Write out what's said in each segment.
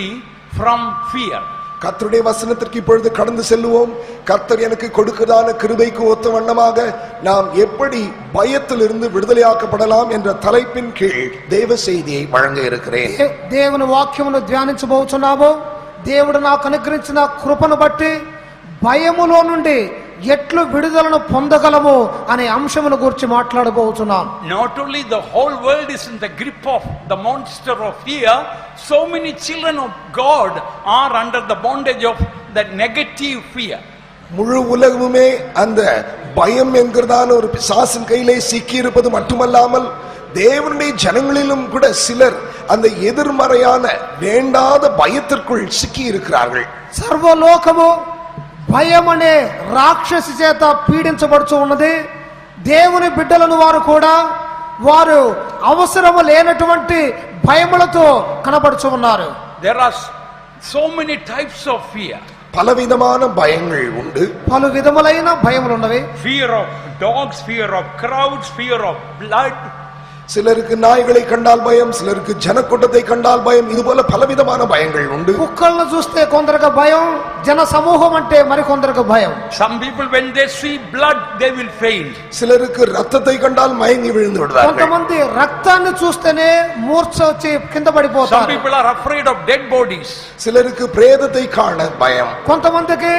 free from fear. கர்த்தருடைய வசனத்திற்கு இப்பொழுது கடந்து செல்லுவோம். கர்த்தர் எனக்கு கொடுக்கிறதான கிருபைக்கு ஒத்த வண்ணமாக நாம் எப்படி பயத்திலிருந்து விடுதலையாக்கப்படலாம் என்ற தலைப்பின் கீழ் தேவ செய்தியை வழங்க இருக்கிறேன். దేవుని వాక్యమును ధ్యానించబోతున్నాము. దేవుడు నాకు అనుగ్రహించిన కృపను బట్టి భయములో నుండి ఎట్లు విడుదలను పొందగలము అనే అంశమును గురించి మాట్లాడబోతున్నాం. Not only the whole world is in the grip of the monster of fear, so many children of God are under the bondage of that negative fear. முழு உலகமுமே அந்த பயம் என்கிறதான ஒரு பிசாசின் கையிலே சிக்கி இருப்பது மட்டுமல்லாமல் தேவனுடைய ஜனங்களிலும் கூட சிலர் அந்த எதிர்மறையான வேண்டாத பயத்திற்குள் சிக்கி இருக்கிறார்கள். సర్వలోకము భయం అనే రాక్షసి చేత పీడించబడుచు ఉన్నది. దేవుని బిడ్డలను వారు కూడా వారు అవసరము లేనటువంటి భయములతో కనబడుచు ఉన్నారు. There are so many types of fear. பலவிதமான பயங்கள் உண்டு. పలు విధములైన భయములు ఉన్నవి. Fear of dogs, fear of crowds, fear of blood. சிலருக்கு நாய்களை கண்டால் பயம், சிலருக்கு ஜனக்கூட்டத்தை கண்டால் பயம். இது போல பலவிதமான பயங்கள் உண்டு. కుక్కలను చూస్తే కొందరికి భయం, జన సమూహం అంటే మరి కొందరికి భయం. Some people when they see blood they will faint. சிலருக்கு ரத்தத்தை கண்டால் மயங்கி விழுந்து விடுவார்கள். కొంతమంది రక్తాన్ని చూస్తేనే మూర్ఛ వచ్చి కింద Some పడిపోతారు. people are afraid of dead bodies. சிலருக்கு பிரேதத்தை காண பயம். కొంతమందికి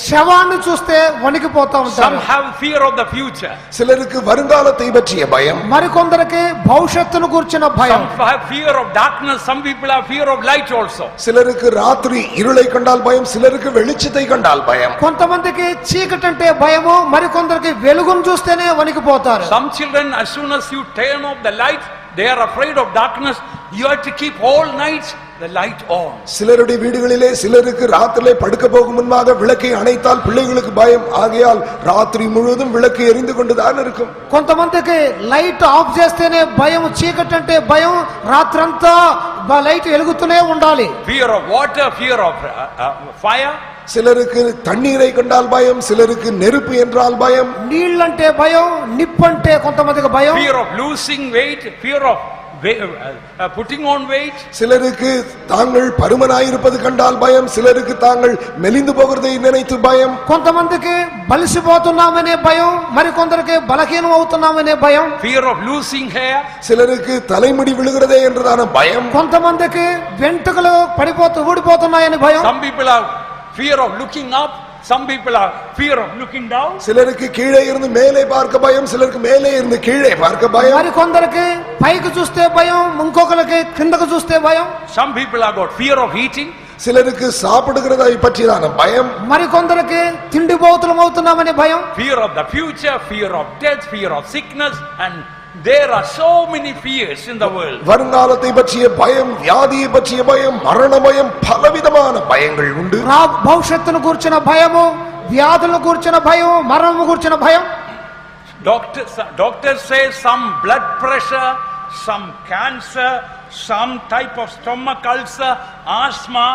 శవాన్ని చూస్తే వణికిపోతా Some ఉంటారు. have fear of the future. சிலருக்கு வருங்காலத்தை பற்றிய பயம். మరికొందరికి భవిష్యత్తును గురించిన భయం. Some have fear of darkness. Some people have fear of light also. சிலருக்கு ராத்திரி இருளை கண்டால் பயம், சிலருக்கு வெளிச்சத்தை கண்டால் பயம். కొంతమందికి చీకటి అంటే భయము, మరికొందరికి వెలుగును చూస్తేనే వణికిపోతారు. Some children, as soon as you turn off the light, they are afraid of darkness. You have to keep all night the light on. சிலருடைய வீடுகளிலே சிலருக்கு ராத்திரிலே படுக்க போகும் முன்பாக விளக்கை அணைத்தால் பிள்ளைகளுக்கு பயம். ஆகையால் ராத்திரி முழுவதும் விளக்கு எரிந்து கொண்டுதான் இருக்கும். కొంతమందికి లైట్ ఆఫ్ చేస్తేనే భయం, చీకటి అంటే భయం, రాత్రంతా లైట్ వెలుగుతూనే ఉండాలి. Fear of water, fear of fire. சிலருக்கு தண்ணீரை கண்டால் பயம், சிலருக்கு நெருப்பு என்றால் பயம். నీళ్ళంటే భయం, నిప్పంటే కొంతమందికి భయం. Fear of losing weight, fear of putting on weight. சிலருக்கு தாங்கள் பருமனாயிருப்பது கண்டால் பயம், சிலருக்கு தாங்கள் மெலிந்து போகிறதை நினைத்து பயம். కొంతమందికి బలిసిపోతున్నామనే భయం, మరికొందరికి బలహీనం అవుతున్నామనే భయం. Fear of losing hair. சிலருக்கு தலைமுடி விழுகிறதே என்றதான பயம். కొంతమందికి వెంట్రుకలు ఊడిపోతున్నాయని భయం. Some people have fear of looking up. Some people are fear of looking down. சிலருக்கு கீழே இருந்து மேலே பார்க்க பயம், சிலருக்கு மேலே இருந்து கீழே பார்க்க பயம். మరికొందరికి పైకి చూస్తే భయం, ఇంకొకరికి కిందకు చూస్తే భయం. Some people have got fear of eating. சிலருக்கு சாப்பிடுகிறதை பற்றியான பயம். మరికొందరికి తిండిపోతులం అవుతున్నామనే భయం. Fear of the future, fear of death, fear of sickness, and there are so many fears in the world. வருங்காலத்தை பற்றிய பயம், வியாதியை பற்றிய பயம், மரண பயம், பலவிதமான பயங்கள் உண்டு. భవిష్యత్తును గురించిన భయము, వ్యాధులను గురించిన భయం, మరణము గురించిన భయం. Doctors say some blood pressure, some cancer, some type of stomach ulcer, asthma,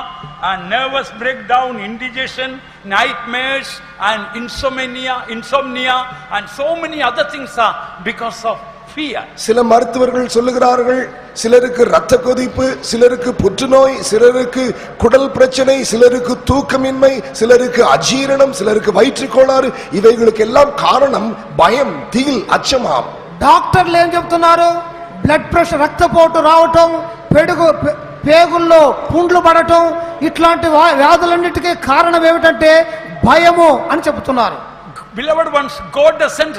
and nervous breakdown, indigestion, nightmares, and insomnia, and so many other things are because of fear. சில மருத்துவர்கள் சொல்லுகிறார்கள், சிலருக்கு இரத்த கொதிப்பு, சிலருக்கு புற்றுநோய், சிலருக்கு குடல் பிரச்சனை, சிலருக்கு தூக்கமின்மை, சிலருக்கு அஜீரணம், சிலருக்கு வயிற்றுக் கோளாறு. இவைகளுக்கு எல்லாம் காரணம் பயம், திகில், அச்சமாம். డాక్టర్లు ఏం చెప్తున్నారు? బ్లడ్ ప్రెషర్, రక్తపోటు రావటం, పేగుల్లో పుండ్లు పడటం, ఇట్లాంటి వ్యాధులన్నిటికీ కారణం ఏమిటంటే భయము అని చెప్తున్నారు. Beloved ones, God doesn't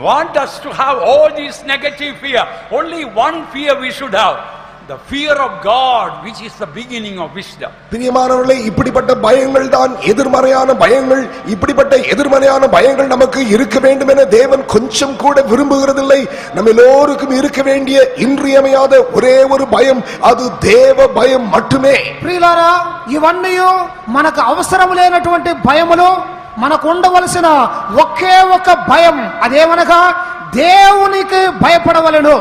want us to have all these negative fear. Only one fear we should have, the fear of God, which is the beginning of wisdom. பிரியமானவர்களே, இப்படிப்பட்ட பயங்கள் தான் எதிர்மறையான பயங்கள். இப்படிப்பட்ட எதிர்மறையான பயங்கள் நமக்கு இருக்க வேண்டும் என தேவன் கொஞ்சம் கூட விரும்புகிறதில்லை. நம்ம எல்லோருக்கும் இருக்க வேண்டிய இன்றியமையாத ஒரே ஒரு பயம், அது தேவ பயம் மட்டுமே. ప్రియులారా, ఇవన్నీ మనకు అవసరం లేనటువంటి భయములు. మనకు ఉండవలసిన ఒకే ఒక భయం, అదేమనగా దేవునికి భయపడవలెను.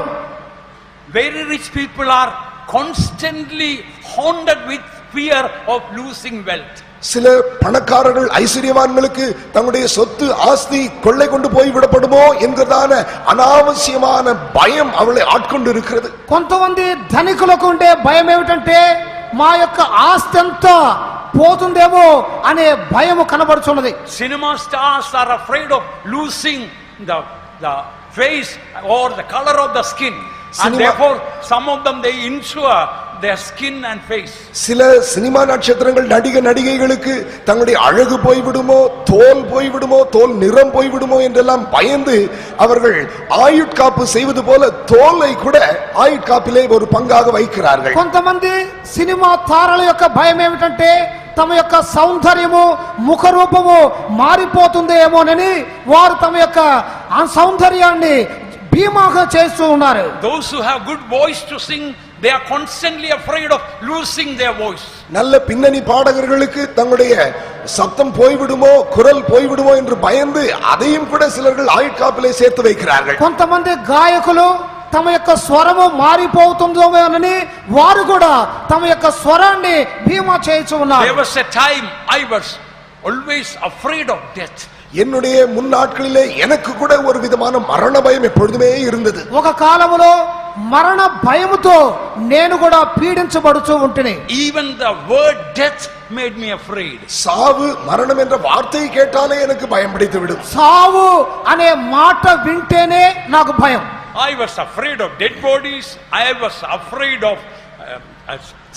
Very rich people are constantly haunted with fear of losing wealth. சில பணக்காரர்கள், ஐஸ்வர்யவான்களுக்கு தங்களுடைய சொத்து ஆஸ்தி கொள்ளை கொண்டு போய் விடப்படுமோ என்கிறதான அனாவசியமான பயம் அவளை ஆட்கொண்டு இருக்கிறது. కొంతమంది ధనికులకు ఉండే భయం ఏమిటంటే మా యొక్క ఆస్తి అంతా పోతుందేమో అనే భయము కనబడుచున్నది. Cinema stars are afraid of losing the face or the color of the skin, and therefore some of them they insure their skin and face. சில சினிமா நட்சத்திரங்கள் நடிகைகளுக்கு தங்களுடைய அழகு போய்விடுமோ, தோல் போய்விடுமோ, தோல் நிறம் போய்விடுமோ என்றெல்லாம் பயந்து அவர்கள் ஆயுட்காப்பு செய்வது போல தோலை கூட ஆயுட்காப்பிலே ஒரு பங்காக வைக்கிறார்கள். కొంతమంది సినిమా తారల యొక్క భయం ఏమిటంటే తమ యొక్క సౌందర్యము, ముఖ రూపము మారిపోతుందేమోనని వారు తమ యొక్క సౌందర్యాన్ని బీమాగా చేస్తూ ఉన్నారు. Those who have good voice to sing, they are constantly afraid of losing their voice. நல்ல பின்னணி பாடகர்களுக்கு தங்களுடைய சத்தம் போய்விடுமோ, குரல் போய்விடுமோ என்று பயந்து அதையும் கூட சிலர்கள் ஆயுட்காப்பிலே சேர்த்து வைக்கிறார்கள். కొంతమంది గాయకులు తమ యొక్క స్వరము మారిపోతుందోమోనని వారు కూడా తమ యొక్క స్వరాన్ని బీమా చేయించు ఉన్నారు. There was a time I was always afraid of death. என்னுடைய முன்னாட்களிலே எனக்கு கூட ஒரு விதமான மரண பயம் எப்பொழுதுமே இருந்தது. ఒక కాలములో మరణ భయముతో నేను కూడా పీడించబడుచూ ఉంటిని. Even the word death made me afraid. சாவு, மரணம் என்ற வார்த்தையை கேட்டாலே எனக்கு பயம் பிடித்து விடும். సావు అనే మాట వింటేనే నాకు భయం. I was afraid of dead bodies. I was afraid of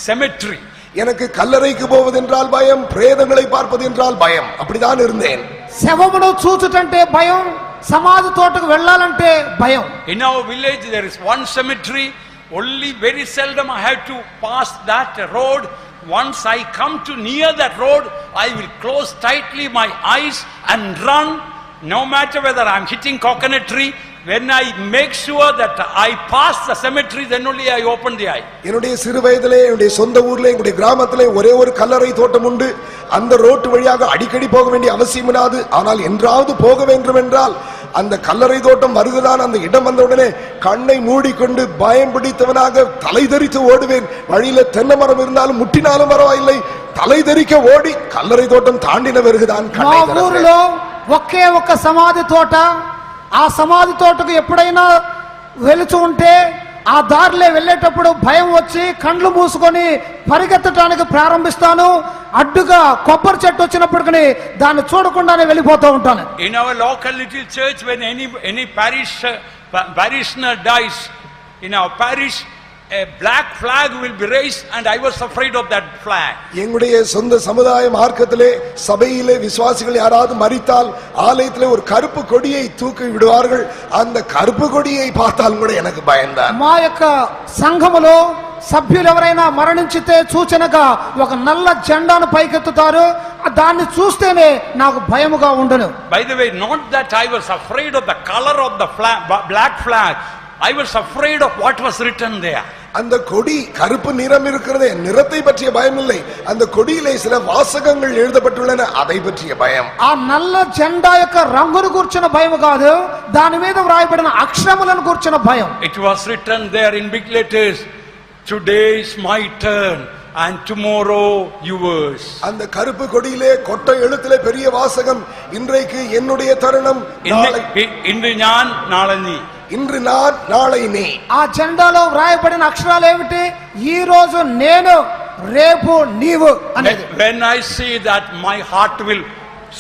cemetery. எனக்கு கல்லறைக்கு போவது என்றால் பயம், பிரேதங்களை பார்ப்பது என்றால் பயம். அப்படிதான் இருந்தேன். శవమును చూచుటంటే భయం, సమాధి తోటకు వెళ్ళాలంటే భయం. In our village there is one cemetery. Only very seldom I have to pass that road. Once I come to near that road, I will close tightly my eyes and run, no matter whether I am hitting coconut tree. When I make sure that I pass the cemetery, then only I open the eye. என்னுடைய சிறு வயதிலே என்னுடைய சொந்த ஊர்ல என்னுடைய கிராமத்திலே ஒரே ஒரு கல்லறை தோட்டம் உண்டு. அந்த ரோட்டு வழியாக அடிக்கடி போக வேண்டிய அவசியம் இராது. ஆனால் என்றாவது போக வேண்டும் என்றால் அந்த கல்லறை தோட்டம் வருகிறான் அந்த இடம் வந்தவுடனே கண்ணை மூடிக்கொண்டு பயம் பிடித்தவனாக தலை தெறித்து ஓடுவேன். வழியில தென்னை மரம் இருந்தாலும் முட்டினாலும் பரவாயில்லை, தலை தெறிக்க ஓடி கல்லறை தோட்டம் தாண்டின வருகிறான். మా ఊరిలో ఒకే ఒక్క సమాధి తోట. ఆ సమాధి తోటకు ఎప్పుడైనా వెళుతూ ఉంటే ఆ దారిలో వెళ్ళేటప్పుడు భయం వచ్చి కండ్లు మూసుకొని పరిగెత్తడానికి ప్రారంభిస్తాను. అడ్డుగా కొబ్బరి చెట్టు వచ్చినప్పటికీ దాన్ని చూడకుండానే వెళ్ళిపోతూ ఉంటాను. In our local little church, when any parishioner dies in our parish, a black flag will be raised, and I was afraid of that flag. எங்களுடைய சொந்த சமுதாய மார்க்கத்திலே சபையிலே விசுவாசிகள் யாராவது மரித்தால் ஆலயத்திலே ஒரு கருப்பு கொடியை தூக்கி விடுவார்கள். அந்த கருப்பு கொடியை பார்த்தால் கூட எனக்கு பயம்தான். మా యొక్క సంఘములో సభ్యులు ఎవరైనా మరణించితే సూచనగా ఒక నల్ల జెండాను పైకెత్తుతారు. దాన్ని చూస్తేనే నాకు భయముగా ఉండును. By the way, not that I was afraid of the color of the flag, black flag. I was afraid of what was written there. அந்த கொடி கருப்பு நிறம் இருக்கிறதே, நிறத்தை பற்றிய பயம் இல்லை. அந்த கொடியிலே சில வாசகங்கள் எழுதப்பட்டுள்ளன, அதை பற்றிய பயம். ఆ నల్ల జెండా యొక్క రంగును గుర్చిన భయం కాదు, దాని మీద వ్రాయబడిన అక్షరములను గుర్చిన భయం. It was written there in big letters, today is my turn and tomorrow yours. அந்த கருப்பு கொடியிலே கொட்டை எழுத்திலே பெரிய வாசகம், இன்றைக்கு என்னுடைய தருணம், இன்று நான் நாளை நீ. இன்று நான் நாளை நீ. ఆ జెండాలో వ్రాయబడిన అక్షరాలు ఏమిటి? ఈ రోజు నేను, రేపు నీవు అనేది. When I see that, my heart will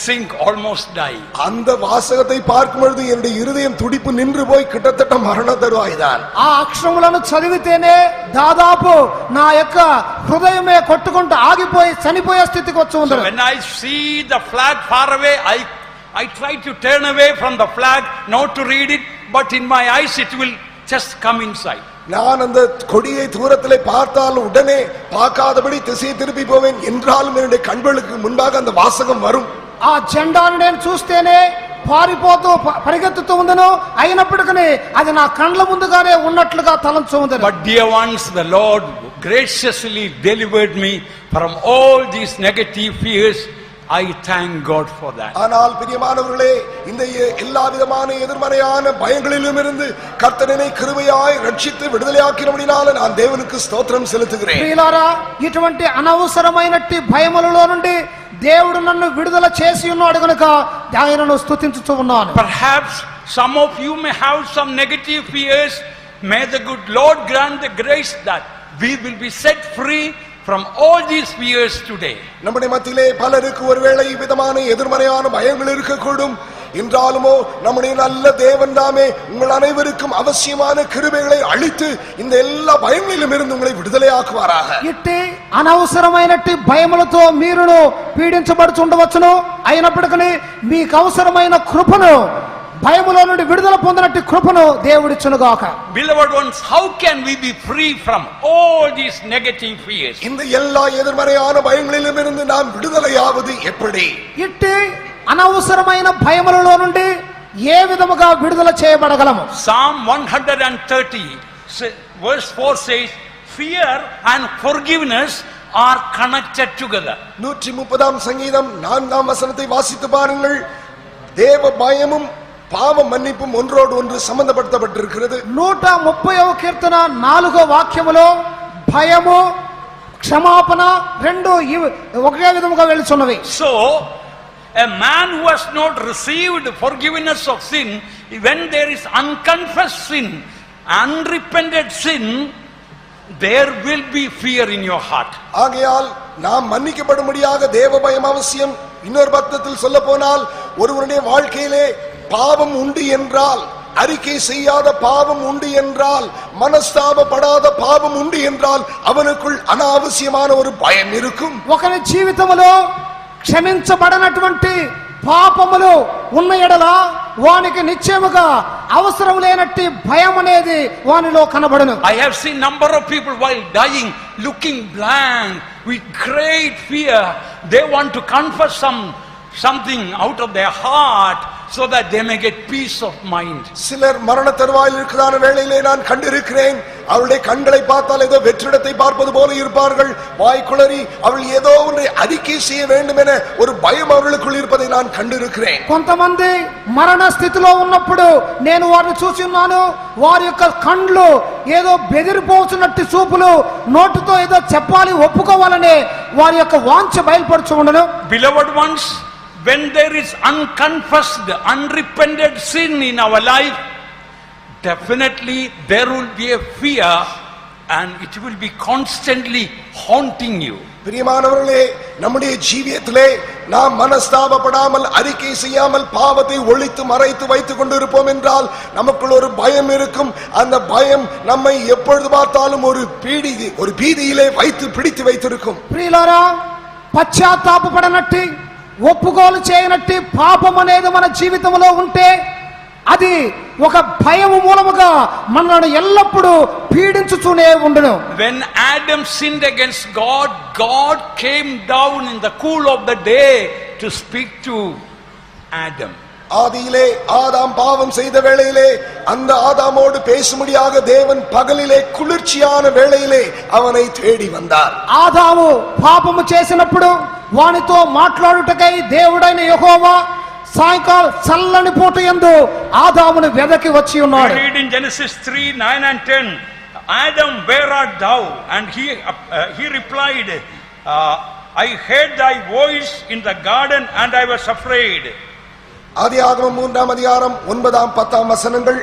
sink, almost die. அந்த வாசகத்தை பார்க்கும் பொழுது என்னுடைய இருதயம் துடிப்பு நின்று போய் கிட்டத்தட்ட மரண தருவாய்தான். ఆ అక్షరములను చదివితేనే దాదాపు నా యొక్క హృదయమే కొట్టుకుంటూ ఆగిపోయి చనిపోయే స్థితికి వచ్చి ఉంటుంది. When I see the flag far away, I try to turn away from the flag, not to read it, but in my eyes it will just come inside. நான் அந்த கொடியை தூரத்திலே பார்த்தால் உடனே பார்க்காதபடி திசையை திருப்பி போவேன். என்றாலும் என்னுடைய கண்களுக்கு முன்பாக அந்த வாசகம் வரும். ఆ జెండాను నేను చూస్తేనే పారిపోతూ పరిగెత్తుతూ ఉందను, అయినప్పటికీ అది నా కండ్ల ముందుగానే ఉన్నట్లుగా తలంచు ఉంది. But dear ones, the Lord graciously delivered me from all these negative fears. I thank God for that. ஆனால் பிரியமானவர்களே, இந்த எல்லா விதமான எதிர்மறையான பயங்களிலும் இருந்து கர்த்தர் என்னை கிருபையாய் ரட்சித்து விடுதலையாக்கினபடியால் நான் தேவனுக்கு ஸ்தோத்திரம் செலுத்துகிறேன். ప్రియులారా, ఇటువంటి అనవసరమైనట్టి భయములలో నుండి దేవుడు నన్ను విడుదల చేసి ఉన్నాడు గనుక ఆయనను స్తుతించుచూ ఉన్నాను. Perhaps some of you may have some negative fears. May the good Lord grant the grace that we will be set free from all these fears today. நம்முடைய மத்தியிலே பலருக்கு ஒருவேளை விதமான எதிர்மறையான பயங்கள் இருக்கக்கூடும். என்றாலுமோ நம்முடைய நல்ல தேவன் தாமே உங்கள் அனைவருக்கும் அவசியமான கிருபைகளை அளித்து இந்த எல்லா பயங்களிலும் இருந்து உங்களை విడుదలయాకువారాக. ఇట్టి అనవసరమైనట్టి భయములతో మీరును పీడించబడుచుండవచ్చును. అయినప్పటికీ మీకు అవసరమైన కృపను భయములో నుండి విడుదల పొందినట్టి కృపను దేవుడిచ్చునుగాక. Beloved ones, how can we be free from all these negative fears? இந்த எல்லா எதிர்மறையான பயங்களிலும் இருந்து நாம் விடுதலையாவது எப்படி? ఇట్టి అనవసరమైన భయములలో నుండి ఏ విధముగా విడుదల చేయబడగలము? Psalm 130 verse 4 says, fear and forgiveness are connected together. 130ஆம் சங்கீதம் 4ஆம் வசனத்தை வாசித்து பாருங்கள். தேவ பயமும் பாவ மன்னிப்பும் ஒன்றோடு ஒன்று சம்பந்தப்படுத்தப்பட்டிருக்கிறது. 130వ కీర్తన 4వ వాక్యములో భయము క్షమాపణ రెండు ఒకే విధముగా వెలుచున్నవి. So a man who has not received forgiveness of sin, when there is unconfessed sin, unrepented sin, there will be fear in your heart. ஆகையால் நாம் மன்னிக்கப்படும்படியாக தேவ பயம் அவசியம். இன்னொரு பக்கத்தில் சொல்ல போனால் ஒருவருடைய வாழ்க்கையிலே பாவம் உண்டு என்றால், அறிக்கை செய்யாத பாவம் உண்டு என்றால், மனஸ்தாபப்படாத பாவம் உண்டு என்றால் அவனுக்குள் அனாவசியமான ஒரு பயம் இருக்கும். ఒకరి జీవితంలో క్షమించబడనటువంటి పాపములు ఉన్న ఎడల వానికి నిశ్చయముగా అవసరం లేనట్టి భయం అనేది వానిలో కనబడును. I have seen number of people while dying looking blank with great fear. They want to confess something out of their heart so that they may get peace of mind. சிலர் மரண தருவாயில் இருக்கிறான வேளையிலே நான் கண்டிருக்கிறேன். அவளுடைய கண்களை பார்த்தால் ஏதோ வெற்றிடத்தை பார்ப்பது போல இருப்பார்கள். வாய்க்குளறி அவள் ஏதோ ஒன்றை அறிக்கை செய்ய வேண்டும் என ஒரு பயம் அவர்களுக்குள் இருப்பதை நான் கண்டிருக்கிறேன். కొంతమంది మరణ స్థితిలో ఉన్నప్పుడు నేను వారిని చూసి ఉన్నాను. వారి యొక్క కండ్లు ఏదో బెదిరిపోతున్నట్టు చూపులు, నోటితో ఏదో చెప్పాలి ఒప్పుకోవాలనే వారి యొక్క వాంఛ బయలుపడుచు ఉండను. Beloved ones, when there is unconfessed, unrepented sin in our life, definitely there will be a fear and it will be constantly haunting you. பிரியமானவர்களே, நம்முடைய ஜீவியத்திலே நாம் மனஸ்தாபப்படாமல் அறிக்கை செய்யாமல் பாவத்தை ஒளித்து மறைத்து வைத்துக் கொண்டிருப்போம் என்றால் நமக்குள் ஒரு பயம் இருக்கும். அந்த பயம் நம்மை எப்பொழுது பார்த்தாலும் ஒரு பீதியிலே வைத்து பிடித்து வைத்திருக்கும். ప్రియులారా, పశ్చాత్తాపపడనట్టి ఒప్పుకోలు చేయనట్టి పాపం అనేది మన జీవితంలో ఉంటే అది ఒక భయము మూలముగా మనల్ని ఎల్లప్పుడూ పీడించుతూనే ఉండును. When Adam sinned against God, God came down in the cool of the day to speak to Adam. ஆதியிலே ஆதாம் பாவம் செய்த வேளையிலே அந்த ஆதாமோடு பேசும்படியாக தேவன் பகலிலே குளிர்ச்சியான வேளையிலே அவனை தேடி வந்தார். ఆదాము పాపము చేసినప్పుడు వానితో మాట్లాడుటకై దేవుడైన యెహోవా సాయంకాల చల్లని పూట యందు ఆదామును వెదకి వచ్చి ఉన్నాడు. We read in Genesis 3:9 and 10, Adam, where art thou? And he replied, I heard thy voice in the garden and I was afraid. ஆதியாகமம் 3ஆம் அதிகாரம் 9ஆம் 10ஆம் வசனங்கள்.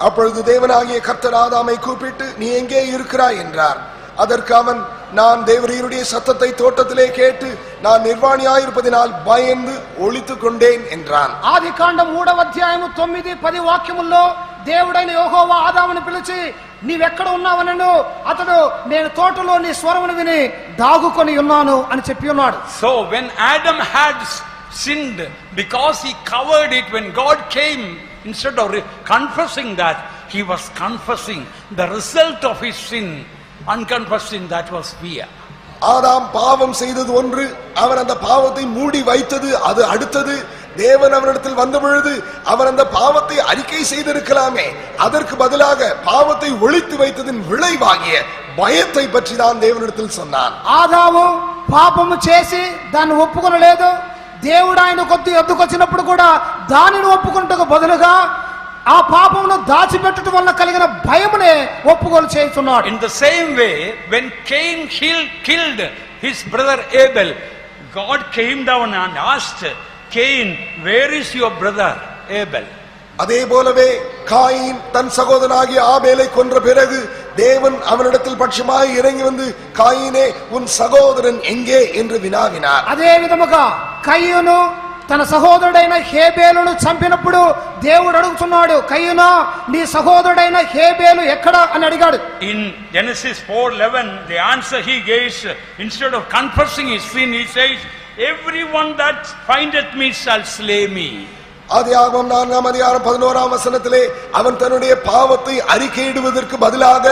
அப்பொழுது தேவனாகிய கர்த்தர் ஆதாமை கூப்பிட்டு, நீ எங்கே இருக்கிறாய் என்றார். அதற்கு அவன், நான் தேவரீருடைய சத்தத்தை தோட்டத்திலே கேட்டு நான் நிர்வாணியாயிருப்பதினால் பயந்து ஒளித்துக் கொண்டேன் என்றான். ఆదికాండం 3వ అధ్యాయము 9-10 వాక్యముల్లో దేవుడైన యెహోవా ఆదామును పిలిచి, నీవెక్కడ ఉన్నావనను అతడు, నేను తోటలో నీ స్వరమును విని దాగుకొని ఉన్నాను అని చెప్పి ఉన్నాడు. So when Adam had sinned, because he covered it, when God came, instead of confessing that, he was confessing the result of his sin. Unconfessed sin, that was fear. ஆதாம் பாவம் செய்தது ஒன்று, அவன் அந்த பாவத்தை மூடி வைத்தது அது அடுத்தது. தேவன் அவனிடத்தில் வந்த பொழுது அவன் அந்த பாவத்தை அறிக்கை செய்திருக்கலாமே, அதற்கு பதிலாக பாவத்தை ஒளித்து வைத்ததின் விளைவாகிய பயத்தை பற்றி தான் தேவனிடத்தில் சொன்னான். ఆదాము పాపము చేసి దాన్ని ఒప్పుకొనలేదు. దేవుడు ఆయన కొద్ది ఎద్దుకొచ్చినప్పుడు కూడా దానిని ఒప్పుకుంటకు బదులుగా ఆ పాపమును దాచిపెట్టడం వల్ల కలిగిన భయమునే ఒప్పుకోలు చేస్తున్నాడు. In the same way, when Cain killed his brother Abel, God came down and asked Cain, where is your brother Abel? அதே போலவே காயின் தன் சகோதரனாகிய ஆபேலை கொன்ற பிறகு தேவன் அவனிடத்தில் பட்சமாய் இறங்கி வந்து, காயினே, உன் சகோதரன் எங்கே என்று வினாவினார். అదే విధముగా కయ్యూను తన సహోదరుడైన హేబేలును చంపినప్పుడు దేవుడు అడుగుతున్నాడు, కయ్యూనా, నీ సహోదరుడైన హేబేలు ఎక్కడ అని అడిగాడు. In Genesis 4:11, the answer he gives, instead of confessing his sin, he says, everyone that findeth me shall slay me. ஆதியாகமம் 4ஆம் அதிகாரம் 11ஆம் வசனத்திலே அவன் தன்னுடைய பாவத்தை அறிக்கையிடுவதற்கு பதிலாக,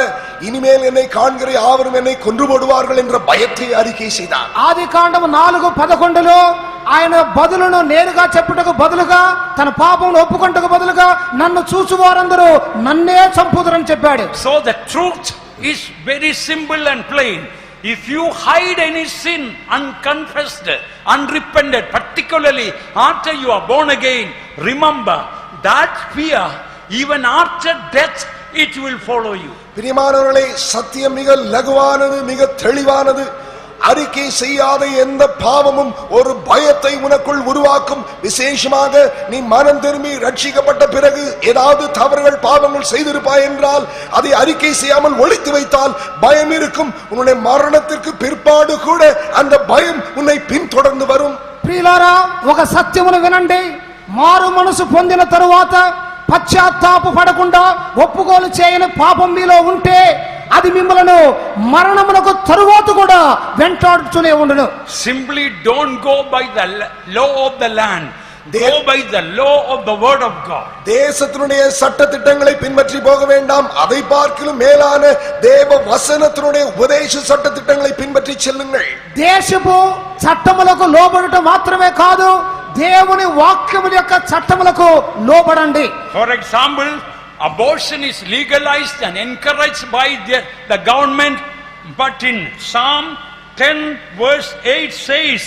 இனிமேல் என்னை காண்கிற யாவரும் என்னை கொன்று போடுவார்கள் என்ற பயத்தை அறிக்கை செய்தான். ఆది కాండము 4:11లో ఆయన బదులును నేరుగా చెప్పుటకు బదులుగా, తన పాపమును ఒప్పుకొంటకు బదులుగా, నన్ను చూచువారందరూ నన్నే చంపుదురని చెప్పాడు. So the truth is very simple and plain. If you hide any sin unconfessed, unrepented, particularly after you are born again, remember that fear, even after death, it will follow you. பிரியமானவர்களே, சத்தியம் மிக லகுவானது, மிக தெளிவானது. அறிக்கை செய்யாத எந்த பாவமும் ஒரு பயத்தை உனக்குள் உருவாக்கும். விசேஷமாக நீ மனம் திரும்பி ரட்சிக்கப்பட்ட பிறகு ஏதாவது தவறுகள், பாவங்கள் செய்திருப்பாய் என்றால் அதை அறிக்கை செய்யாமல் ஒளித்து வைத்தால் பயம் இருக்கும். உன்னுடைய மரணத்திற்கு பிற்பாடு கூட அந்த பயம் உன்னை பின்தொடர்ந்து வரும். ప్రియులారా, ఒక సత్యమును వినండి. మారు మనసు పొందిన తరువాత పశ్చాత్తాప పడకుండా ఒప్పుకోలు చేయని పాపం మీలో ఉంటే అది మిమ్మలను మరణమునకు తరువాత కూడా వెంటాడుతూనే ఉండును. Simply don't go by the law of the land, go by the law of the word of God. தேசத்தினுடைய சட்ட திட்டங்களை பின்பற்றி போக வேண்டாம். அதை பார்க்கிலும் மேலான தேவ வசனத்தினுடைய உபதேச சட்ட திட்டங்களை பின்பற்றி செல்லுங்கள். దేశపు చట్టములకు లోబడుట మాత్రమే కాదు, దేవుని వాక్యము యొక్క చట్టములకు లోబడండి. For example, abortion is legalized and encouraged by the government, but in Psalm 10 verse 8 says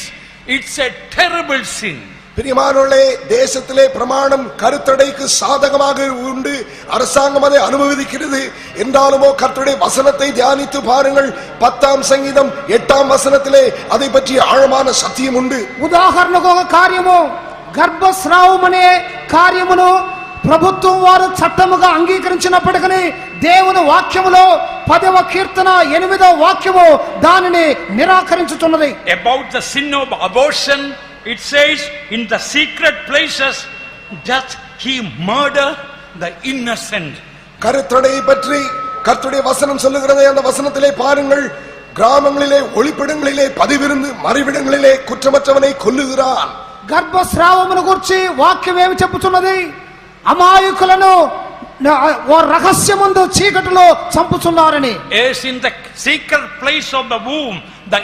it's a terrible sin. பிரியமானவர்களே, தேசத்திலே பிரமாணம் கருத்தடைக்கு சாதகமாக உண்டு. அரசாங்கம் அதை அனுமதிக்கிறது. என்றாலுமோ கர்த்தருடைய வசனத்தை தியானித்து பாருங்கள். 10ஆம் சங்கீதம் 8ஆம் வசனத்திலே அதை பற்றி ஆழமான சத்தியம் உண்டு. ఉదాహరణకు ఒక కార్యము, గర్భస్రావం అనే కార్యమును ప్రభుత్వం వారు చట్టముగా అంగీకరించినప్పటికీ దేవుని వాక్యములో 10వ కీర్తన 8వ వాక్యము దానిని నిరాకరించుతున్నది. About the sin of abortion, it says, in the secret places doth he murder the innocent. கருத்தடை பற்றி கர்த்தருடைய வசனம் சொல்லுகிறதை அந்த வசனத்திலே பாருங்கள். கிராமங்களிலே, ஒளிப்பிடங்களிலே, பதிவிருந்து மறைவிடங்களிலே குற்றமற்றவனை கொல்லுகிறான். గర్భస్రావమును గురించి వాక్యం ఏమి చెప్పుచున్నది? అమాయకులను ఓ రహస్యమందు చీకటిలో చంపుచున్నారని. As in the secret place of the womb, the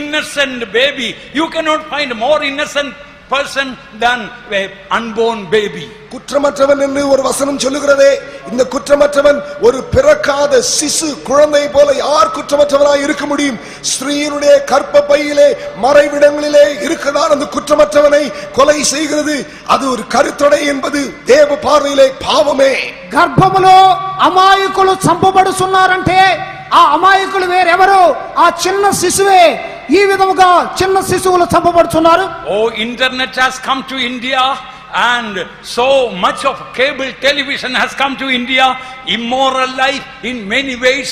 innocent baby, you cannot find more innocent person than an unborn baby. குற்றமற்றவன் என்று ஒரு வசனம் சொல்லுகிறதே, இந்த குற்றமற்றவன் ஒரு பிறக்காத சிசு குழந்தை போல யார் குற்றமற்றவனாய் இருக்க முடியும்? ஸ்திரீயினுடைய கர்ப்பப்பையிலே மறைவிடங்களிலே இருக்கதான் அந்த குற்றமற்றவனை கொலை செய்கிறது. அது ஒரு கருத்தடை என்பது தேவ பார்வையிலே பாவமே. గర్భములో అమాయకులు చంపబడుతున్నారంటే ఆ అమాయకులు వేరెవరు? ఆ చిన్న శిశువే. ఈ విధముగా చిన్న శిశువులు చంపబడుతున్నారు. Oh, internet has come to India and so much of cable television has come to India. Immoral life in many ways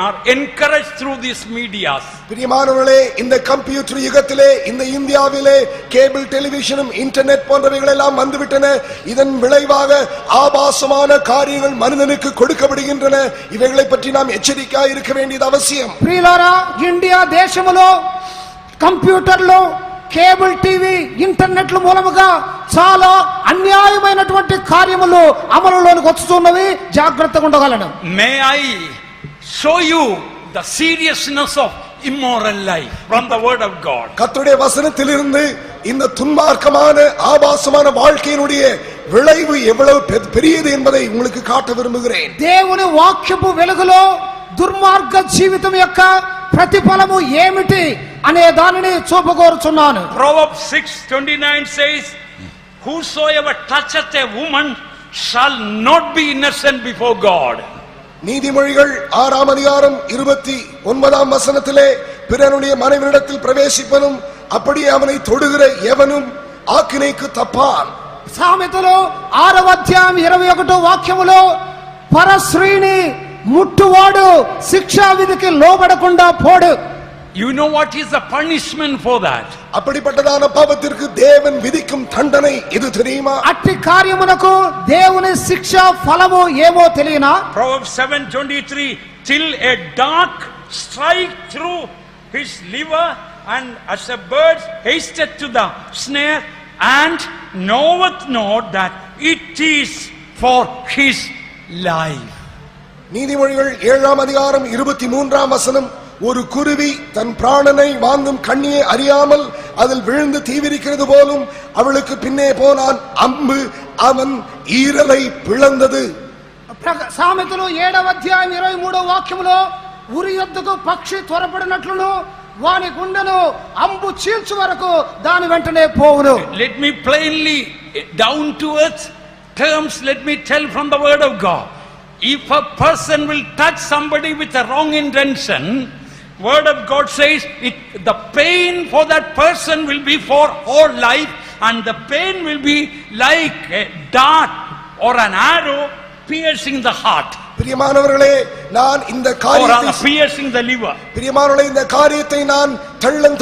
are encouraged through these medias. பிரியமானவர்களே, இந்த கம்ப்யூட்டர் யுகத்திலே, இந்த இந்தியாவிலே கேபிள் டெலிவிஷனும் இன்டர்நெட் போன்றவைகள் எல்லாம் வந்துவிட்டன. இதன் விளைவாக ஆபாசமான காரியங்கள் மனிதனுக்கு கொடுக்கப்படுகின்றன. இவைகளை பற்றி நாம் எச்சரிக்கையாக இருக்க வேண்டியது அவசியம். ప్రియులారా, ఇండియా దేశములో కంప్యూటర్లు, కేబుల్ టీవీ, ఇంటర్నెట్ల మూలముగా చాలా అన్యాయమైనటువంటి కార్యములు అమలులోనికి వస్తున్నవి. జాగ్రత్తగా ఉండగలను. May I show you the seriousness of immoral life from the word of God. கர்த்தருடைய வசனத்திலிருந்து இந்த துன்மார்க்கமான ஆபாசமான வாழ்க்கையினுடைய விளைவு எவ்வளவு பெரியது என்பதை உங்களுக்கு காட்ட விரும்புகிறேன். దేవుని వాక్యపు వెలుగులో దుర్మార్గ జీవితం యొక్క ప్రతిఫలము ఏమిటి అనే దానిని చూపగోరుచున్నాను. Proverbs 6:29 says, whosoever toucheth a woman shall not be innocent before God. நீதிமொழிகள் 6ஆம் அதிகாரம் 29ஆம் வசனத்திலே, பிறனுடைய மனைவியிடத்தில் பிரவேசிப்பனும் அப்படியே அவனை தொடுகிற எவனும் ஆக்கினைக்கு தப்பான். సామెతలు 6వ అధ్యాయం 21వ వాక్యములో పరస్త్రీని ముట్టువాడు శిక్షా విధికి లోబడకుండా పోడు. You know what is the punishment for that? அப்படிப்பட்டதான பாவத்திற்கு தேவன் விதிக்கும் தண்டனை இது தெரியுமா? అట్టి కార్యమునకు దేవుని శిక్ష ఫలము ఏమో తెలియనా? Proverbs 7:23, till a dart strike through his liver, and as a bird hasteth to the snare, and knoweth not that it is for his life. நீதிமொழிகள் 7ஆம் அதிகாரம் 23ஆம் வசனம், ஒரு குருவி தன் பிராணனை வாங்கும் கண்ணியை அறியாமல் அதில் விழுந்து தீவிரிக்கிறது போலும் அவளுக்கு பின்னே போனான், அம்பு அவன் ஈரலை பிளந்தது. సామెతలు 7వ అధ్యాయం 23వ వాక్యములో ఉరి యొద్దకు పక్షి త్వరపడినట్లును వాని గుండెను అంబు చీల్చు వరకు దాని వెంటనే పోవును. Let me plainly, down to earth terms, let me tell from the word of God. If a person will touch somebody with a wrong intention, word of God says the pain for that person will be for all life, and the pain will be like a dart or an arrow piercing the heart. பிரியமானவர்களே, நான் இந்த காரியத்தை piercing the liver. பிரியமானவர்களே, இந்த காரியத்தை நான்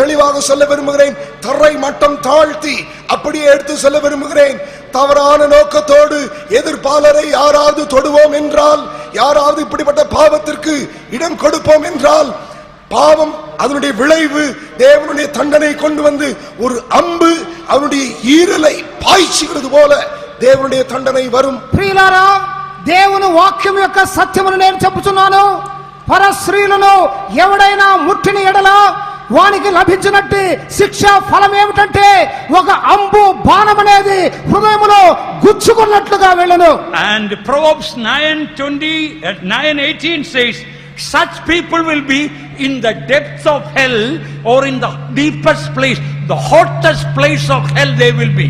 தெளிவாக சொல்ல விரும்புகிறேன். தரை மட்டம் தாழ்த்தி அப்படியே எடுத்து சொல்ல விரும்புகிறேன். தவறான நோக்கத்தோடு எதிர்ப்பாளரை யாராவது தொடுவோம் என்றால், யாராவது இப்படிப்பட்ட பாவத்திற்கு இடம் கொடுப்போம் என்றால், பாவம் அதனுடைய விளைவு தேவனுடைய தண்டனை கொண்டு வந்து ஒரு அம்பு அவனுடைய ஈரலை பாய்ச்சுகிறது போல தேவனுடைய தண்டனை வரும். ప్రియులారా, దేవుని వాక్యం యొక్క సత్యమును నేను చెప్పుచున్నాను. పరస్త్రీలను ఎవడైనా ముట్టిన ఎడల వానికి లభించినట్టు శిక్ష ఫలం ఏమిటంటే ఒక అంబు బాణం అనేది హృదయములో గుచ్చుకున్నట్లుగా వెళ్ళను. And Proverbs 9:18 says, such people will be in the depths of hell, or in the deepest place, the hottest place of hell they will be.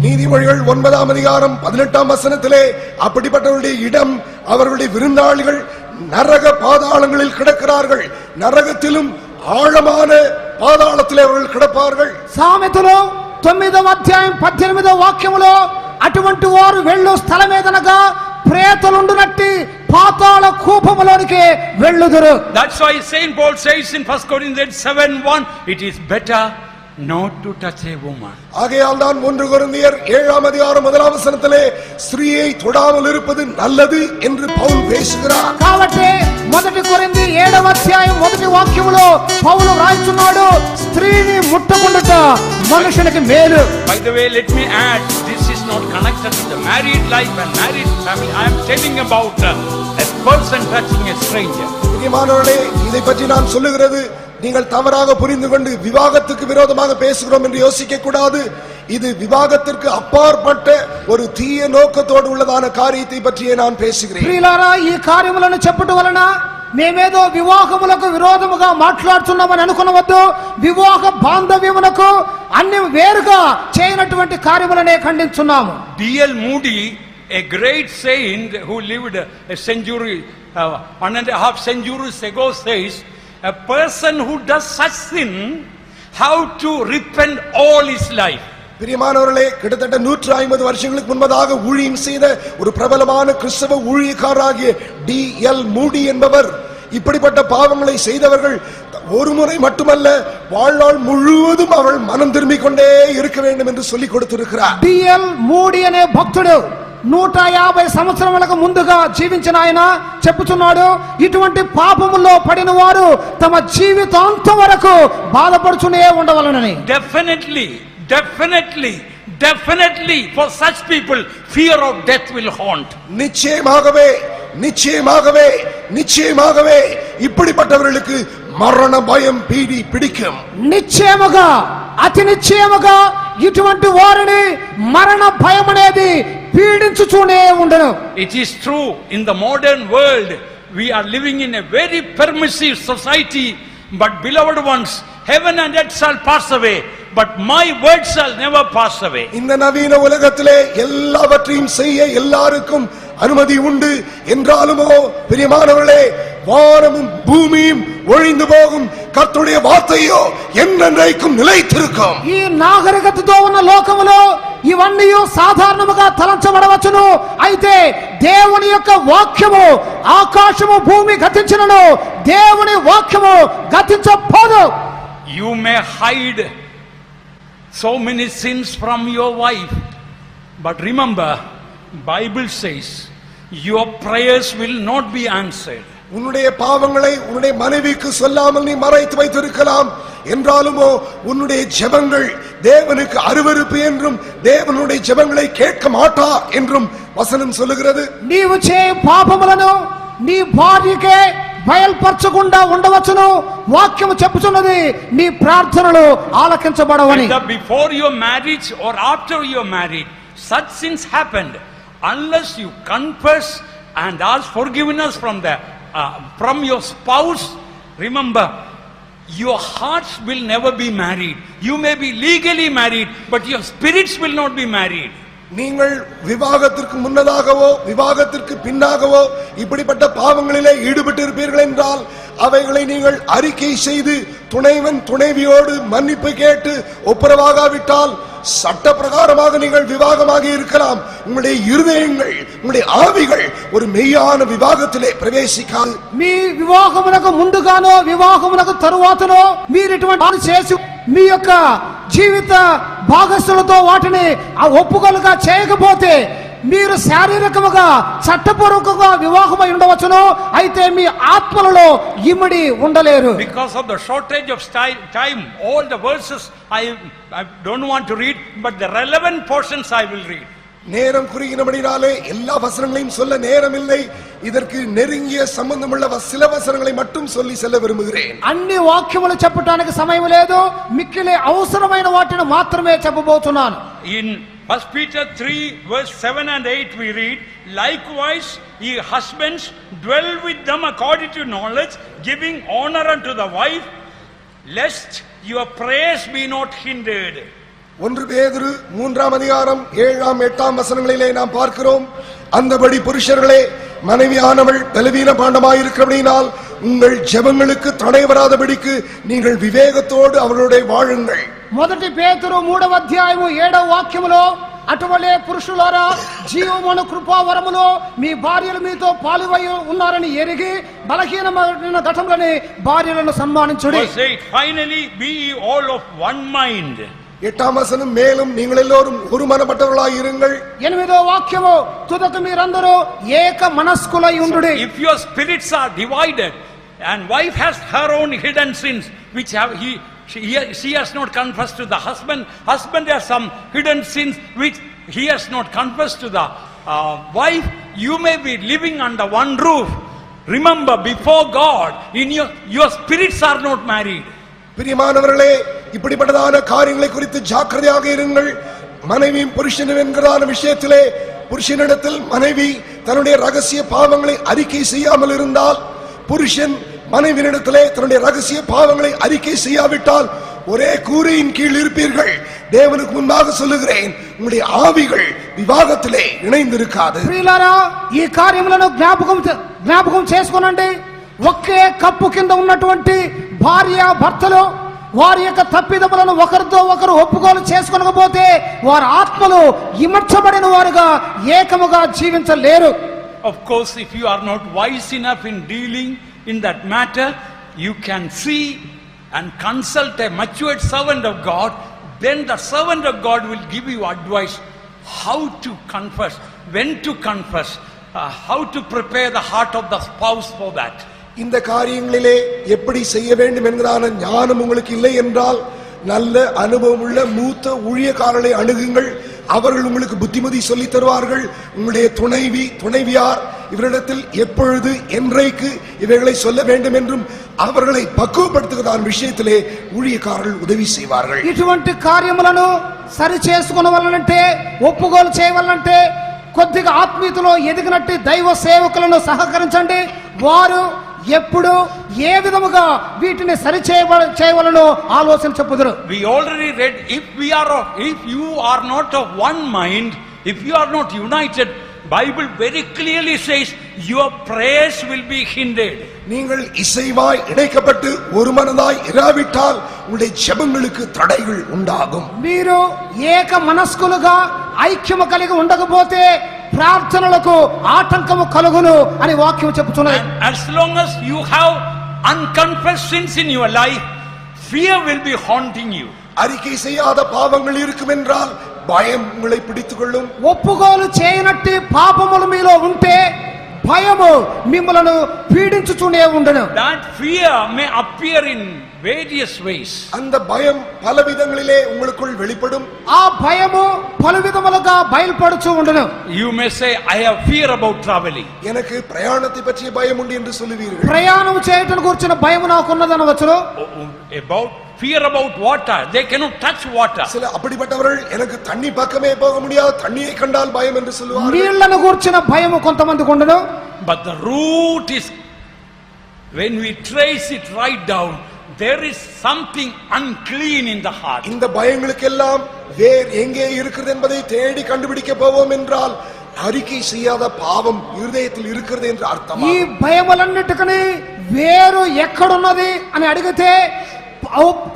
நீதிமொழிகள் 9ஆம் அதிகாரம் 18ஆம் வசனத்திலே அப்படிப்பட்டவருடைய இடம், அவர்களுடைய விருந்தாளிகள் நரக பாதாளங்களில் கிடக்கிறார்கள், நரகத்திலும் ஆழமான பாதாளத்திலே அவர்கள் கிடப்பார்கள். సామెతలు 9వ అధ్యాయం 18వ వాక్యములో అటువంటి వారు వెళ్ళు స్థలమేదనగా ప్రేతలుండునట్టి పాతాళ కూపములోనికి వెళ్ళుదురు. That's why Saint Paul says in 1 Corinthians 7:1, it is better not to touch a woman. ஆகையால் தான் 1 கொரிந்தியர் 7ஆம் அதிகாரம் 1ஆம் வசனத்திலே ஸ்திரீயை தொடாமல் இருப்பது நல்லது என்று பவுல் பேசுகிறார். కాబట్టి 1 కొరింథీ 7వ అధ్యాయం 1వ వాక్యములో పౌలు రాస్తున్నాడు, స్త్రీని ముట్టకుండుట మనుషునికి మేలు. By the way, let me add, this is not connected to the married life and married family. I am telling about a person touching a stranger. பிரியமானவர்களே, இதை பற்றி நான் சொல்லுகிறது நீங்கள் தவறாக புரிந்து கொண்டு விவாகத்துக்கு விரோதமாக பேசுகிறோம் என்று யோசிக்க கூடாது. இது விவாகத்திற்கு அப்பாற்பட்ட ஒரு தீய நோக்கத்தோடு உள்ளதான காரியத்தை பற்றியே நான் பேசுகிறேன். ప్రియులారా, ఈ కార్యములను చెప్పుట వలన మేమేదో వివాహములకు విరోధముగా మాట్లాడుతున్నామని అనుకునవద్దు. వివాహ బాంధవ్యమునకు అన్ని వేరుగా చేయనటువంటి కార్యములనే ఖండించున్నాము. D.L. Moody, a great saint who lived a century, 1.5 centuries ago, says a person who does such sin how to repent all his life. பிரியமானவர்களே, கிட்டத்தட்ட 150 வருஷங்களுக்கு முன்பதாக ஊழியம் செய்த ஒரு பிரபலமான கிறிஸ்தவ ஊழியக்காரராகிய D.L. மூடி என்பவர் இப்படிப்பட்ட பாவங்களை செய்தவர்கள் ஒரு முறை மட்டுமல்ல வாழ்நாள் முழுவதும் அவள் மனம் திரும்பிக் கொண்டே இருக்க வேண்டும் என்று சொல்லிக் கொடுத்திருக்கிறார். D.L. మూడి అనే భక్తుడు 150 సంవత్సరములకు ముందుగా జీవించిన ఆయన చెప్పుచున్నాడు, ఇటువంటి పాపముల్లో పడిన వారు తమ జీవితాంతం వరకు బాధపడుతూనే ఉండవలనని. Definitely for such people fear of death will haunt. நிச்சயமாகவே இப்படிப்பட்டவர்களுக்கு మరణ భయం పీడి పిడికం. నిశ్చయముగా, అతి నిశ్చయముగా ఇటువంటి వారిని మరణ భయం అనేది పీడించుచూనే ఉండను. It is true, in the modern world we are living in a very permissive society, but beloved ones, heaven and earth shall pass away, but my word shall never pass away. இந்த நவீன உலகத்திலே எல்லாவற்றையும் செய்ய எல்லாருக்கும் அனுமதி உண்டு என்றாலுமோ பிரியமானவர்களே, வானமும் பூமியும் ஒழிந்து போகும், கர்த்தருடைய వార్తయో என்றென்றைக்கும் నిலைத்திருக்கும். ఈ నాగరికతతో ఉన్న లోకములో ఇవన్నీ సాధారణముగా తలంచబడవచ్చును. అయితే దేవుని యొక్క వాక్యము, ఆకాశము భూమి గతించినను దేవుని వాక్యము గతించపోదు. You may hide so many sins from your wife, but remember, Bible says your prayers will not be answered. உன்னுடைய பாவங்களை உன்னுடைய மனைவிக்கு சொல்லாமல் நீ மறைத்து வைத்திருக்கலாம் என்றாலுமோ உன்னுடைய ஜெபங்கள் தேவனுக்கு அருவருப்பு என்றும் தேவனுடைய ஜெபங்களை கேட்க மாட்டா என்றும் வசனம் சொல்லுகிறது. నీవు చే పాపములను నీ భార్యకే బయల్పరచకుండా ఉండవచ్చును. వాక్యము చెప్పుచున్నది నీ ప్రార్థనలు ఆలకించబడవని. Before your marriage or after your marriage, such sins happened. Unless you confess and ask forgiveness from your spouse, remember, your hearts will never be married. You may be legally married, but your spirits will not be married. நீங்கள் விவாகத்திற்கு முன்னதாகவோ விவாகத்திற்கு பின்னாகவோ இப்படிப்பட்ட பாவங்களிலே ஈடுபட்டு இருப்பீர்கள் என்றால் அவைகளை நீங்கள் அறிக்கை செய்து துணைவன் துணைவியோடு மன்னிப்பு கேட்டு ஒப்புரவாகாவிட்டால் சட்ட பிரகாரமாக நீங்கள் விவாகமாக இருக்கலாம். உங்களுடைய இருதயங்கள், உங்களுடைய ஆவிகள் ஒரு மெய்யான விவாகத்திலே பிரவேசிக்காது. మీ వివాహమునకు ముందుగానో వివాహమునకు తరువాతనో మీరు ఇటువంటి చేసి మీ యొక్క జీవిత భాగస్థులతో వాటిని ఒప్పుకోలుగా చేయకపోతే మీరు శారీరకముగా చట్టపూర్వకంగా వివాహమై ఉండవచ్చును. అయితే మీ ఆత్మలలో ఇమిడి ఉండలేరు. Because of the shortage of time, all the verses I don't want to read, but the relevant portions I will read. நேரம் குறுகினபடினாலே எல்லா வசனங்களையும் சொல்ல நேரம் இல்லை. இதற்கு நெருங்கிய சம்பந்தமுள்ள சில வசனங்களை மட்டும் சொல்லி செல்ல விரும்புகிறேன். అన్ని వాక్యములు చెప్పడానికి సమయం లేదు. మిక్కిలి అవసరమైన వాటిని మాత్రమే చెప్పబోతున్నాను. In 1 Peter 3 verse 7 and 8 we read, likewise ye husbands dwell with them according to knowledge, giving honor unto the wife, lest your prayers be not hindered. 1 பேதுரு 3ஆம் அதிகாரம் 7ஆம் 8ஆம் வசனங்களிலே நாம் பார்க்கிறோம், அந்தபடி புருஷர்களே மனைவியானவள் பலவீன பாண்டமாயிருக்கிறபடியினால் உங்கள் ஜெபங்களுக்கு தடை வராதபடிக்கு நீங்கள் விவேகத்தோடு அவர்களுடைய வாழுங்கள். 1 పేతురు 3వ అధ్యాయము 7వ వాక్యములో, అటువలే పురుషులారా జీవమును కృపావరములో మీ భార్యలు మీతో పాలువై ఉన్నారని ఎరిగి బలహీనమైన ఘటములని భార్యలను సన్మానించుడి. Finally be ye all of one mind. 8ஆம் வசனம், மேலும் நீங்கள் எல்லோரும் ஒரு மனப்பட்டவர்களாய் இருங்கள். 8వ వాక్యము, తుదకు మీరందరూ ఏక మనస్కులై ఉండుడి. If your spirits are divided and wife has her own hidden sins which she has not confessed to the husband has some hidden sins which he has not confessed to the wife, you may be living under one roof. Remember, before God, in your spirits are not married. பிரியமானவர்களே, இப்படிப்பட்டதான காரியங்களை குறித்து ஜாக்கிரதையாக இருங்கள். மனைவியும் புருஷனும் என்கிறதான விஷயத்திலே புருஷனிடத்தில் மனைவி தன்னுடைய ரகசிய பாவங்களை அறிக்கை செய்யாமல் இருந்தால், புருஷன் மனைவியிடத்திலே தன்னுடைய ரகசிய பாவங்களை அறிக்கை செய்யாவிட்டால் ஒரே கூரையின் கீழ் இருப்பீர்கள். தேவனுக்கு முன்பாக சொல்லுகிறேன், உங்களுடைய ஆவிகள் விவாகத்திலே இணைந்திருக்காது. ప్రియులారా, ఈ కార్యములను జ్ఞాపకం చేసుకోనండి. ఒకే కప్పు కింద ఉన్నటువంటి భార్య భర్తలు వారి యొక్క తప్పిదములను ఒకరితో ఒకరు ఒప్పుకోలు చేసుకోకపోతే వారి ఆత్మలు ఇమర్చబడిన వారుగా ఏకముగా జీవించలేరు. Of course, if you are not wise enough in dealing in that matter, you can see and consult a matured servant of God. Then the servant of God will give you advice how to confess, when to confess, how to prepare the heart of the spouse for that. இந்த காரியங்களிலே எப்படி செய்ய வேண்டும் என்கிறான ஞானம் உங்களுக்கு இல்லை என்றால் நல்ல அனுபவம் உள்ள மூத்த ஊழியக்காரர்களை அணுகுங்கள். அவர்கள் உங்களுக்கு புத்திமதி சொல்லி தருவார்கள். உங்களுடைய துணைவியார் இவரிடத்தில் எப்பொழுது என்றைக்கு இவைகளை சொல்ல வேண்டும் என்றும் அவர்களை பக்குவப்படுத்துவதான விஷயத்திலே ஊழியக்காரர்கள் உதவி செய்வார்கள். ఇటువంటి కార్యములను సరి చేసుకొనవలనంటే ఒప్పుకోలు చేయవలనంటే కొద్దిగా ఆత్మీయతలో ఎదిగినట్టు దైవ సేవకులను సహకరించండి. వారు ఎప్పుడు ఏ విధముగా వీటిని సరి చేయవలనో ఆలోచన చెప్పుదురు. We already read, if you are not of one mind, if you are not united, Bible very clearly says your prayers will be hindered. நீங்கள் இசைவாய் இணைக்கப்பட்டு ஒரு மனதாய் இராவிட்டால் உங்களுடைய ஜெபங்களுக்கு தடைகள் உண்டாகும். మీరు ఏక మనస్కులుగా ఐక్యము కలిగి ఉండకపోతే ప్రార్థనలకు ఆటంకము కలుగును అని వాక్యం చెబుతున్నది. As long as you have unconfessed sins in your life, fear will be haunting you. அறிக்கை செய்யாத பாவங்கள் இருக்கும் என்றால் பயம் உங்களை பிடித்துக் கொள்ளும். ఒప్పుకోలు చేయనట్టి పాపములు మీలో ఉంటే భయము మిమ్మలను పీడించుతూనే ఉండును. That fear may appear in various ways. அந்த பயம் பல விதங்களிலே உங்களுக்குள் வெளிப்படும். ఆ భయము పలు విధములుగా బయలుపడుచూ ఉండును. You may say, I have fear about traveling. எனக்கு பிரயாணத்தை பற்றிய பயம் உண்டு என்று சொல்லுவீர்கள். ప్రయాణం చేయటం గురించిన భయము నాకున్నదనవచ్చును. About fear about water, they cannot touch water. சில அப்படிப்பட்டவர்கள் எனக்கு தண்ணி பக்கமே போக முடியாது, தண்ணியை கண்டால் பயம் என்று சொல்லுவார்கள். నీళ్లను గురించిన భయము కొంతమందికి ఉండును. But the root is, when we trace it right down, there is something unclean in the heart. இந்த பயங்களுக்கெல்லாம் வேர் எங்கே இருக்கிறது என்பதை தேடி கண்டுபிடிக்க போவோம் என்றால் அறிக்கை செய்யாத பாவம் இருதயத்தில் இருக்கிறது என்று அர்த்தம். ఈ భయములన్నిటికీ వేరు ఎక్కడున్నది అని అడిగితే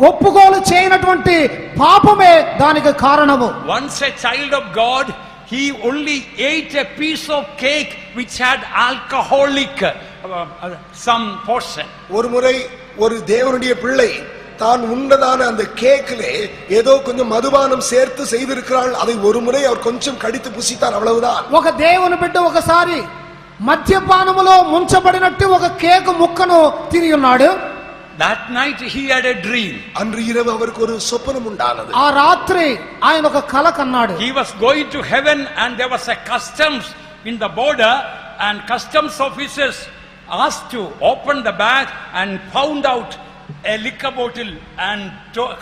ఒప్పుకోలు చేయనటువంటి పాపమే దానికి కారణము. Once a child of God, he only ate a piece of cake which had alcoholic some portion. ஒரு முறை ஒரு தேவனுடைய பிள்ளை தான் உண்டதான அந்த கேக்கிலே ஏதோ கொஞ்சம் மதுபானம் சேர்த்து செய்திருக்கிறாள். அதை ஒரு முறை அவர் கொஞ்சம் கடித்து புசித்தார், அவ்வளவுதான். ఒక దేవుని బిడ్డ ఒకసారి మద్యపానములో ముంచబడినట్టు ఒక కేకు ముక్కను తిని ఉన్నాడు. That night he had a dream. அன்று இரவு அவருக்கு ஒரு சொப்பனம் உண்டானது. ఆ రాత్రి ఆయన ఒక కల కన్నాడు. He was going to heaven and there was a customs in the border, and customs officers asked to open the bag and found out a liquor bottle, and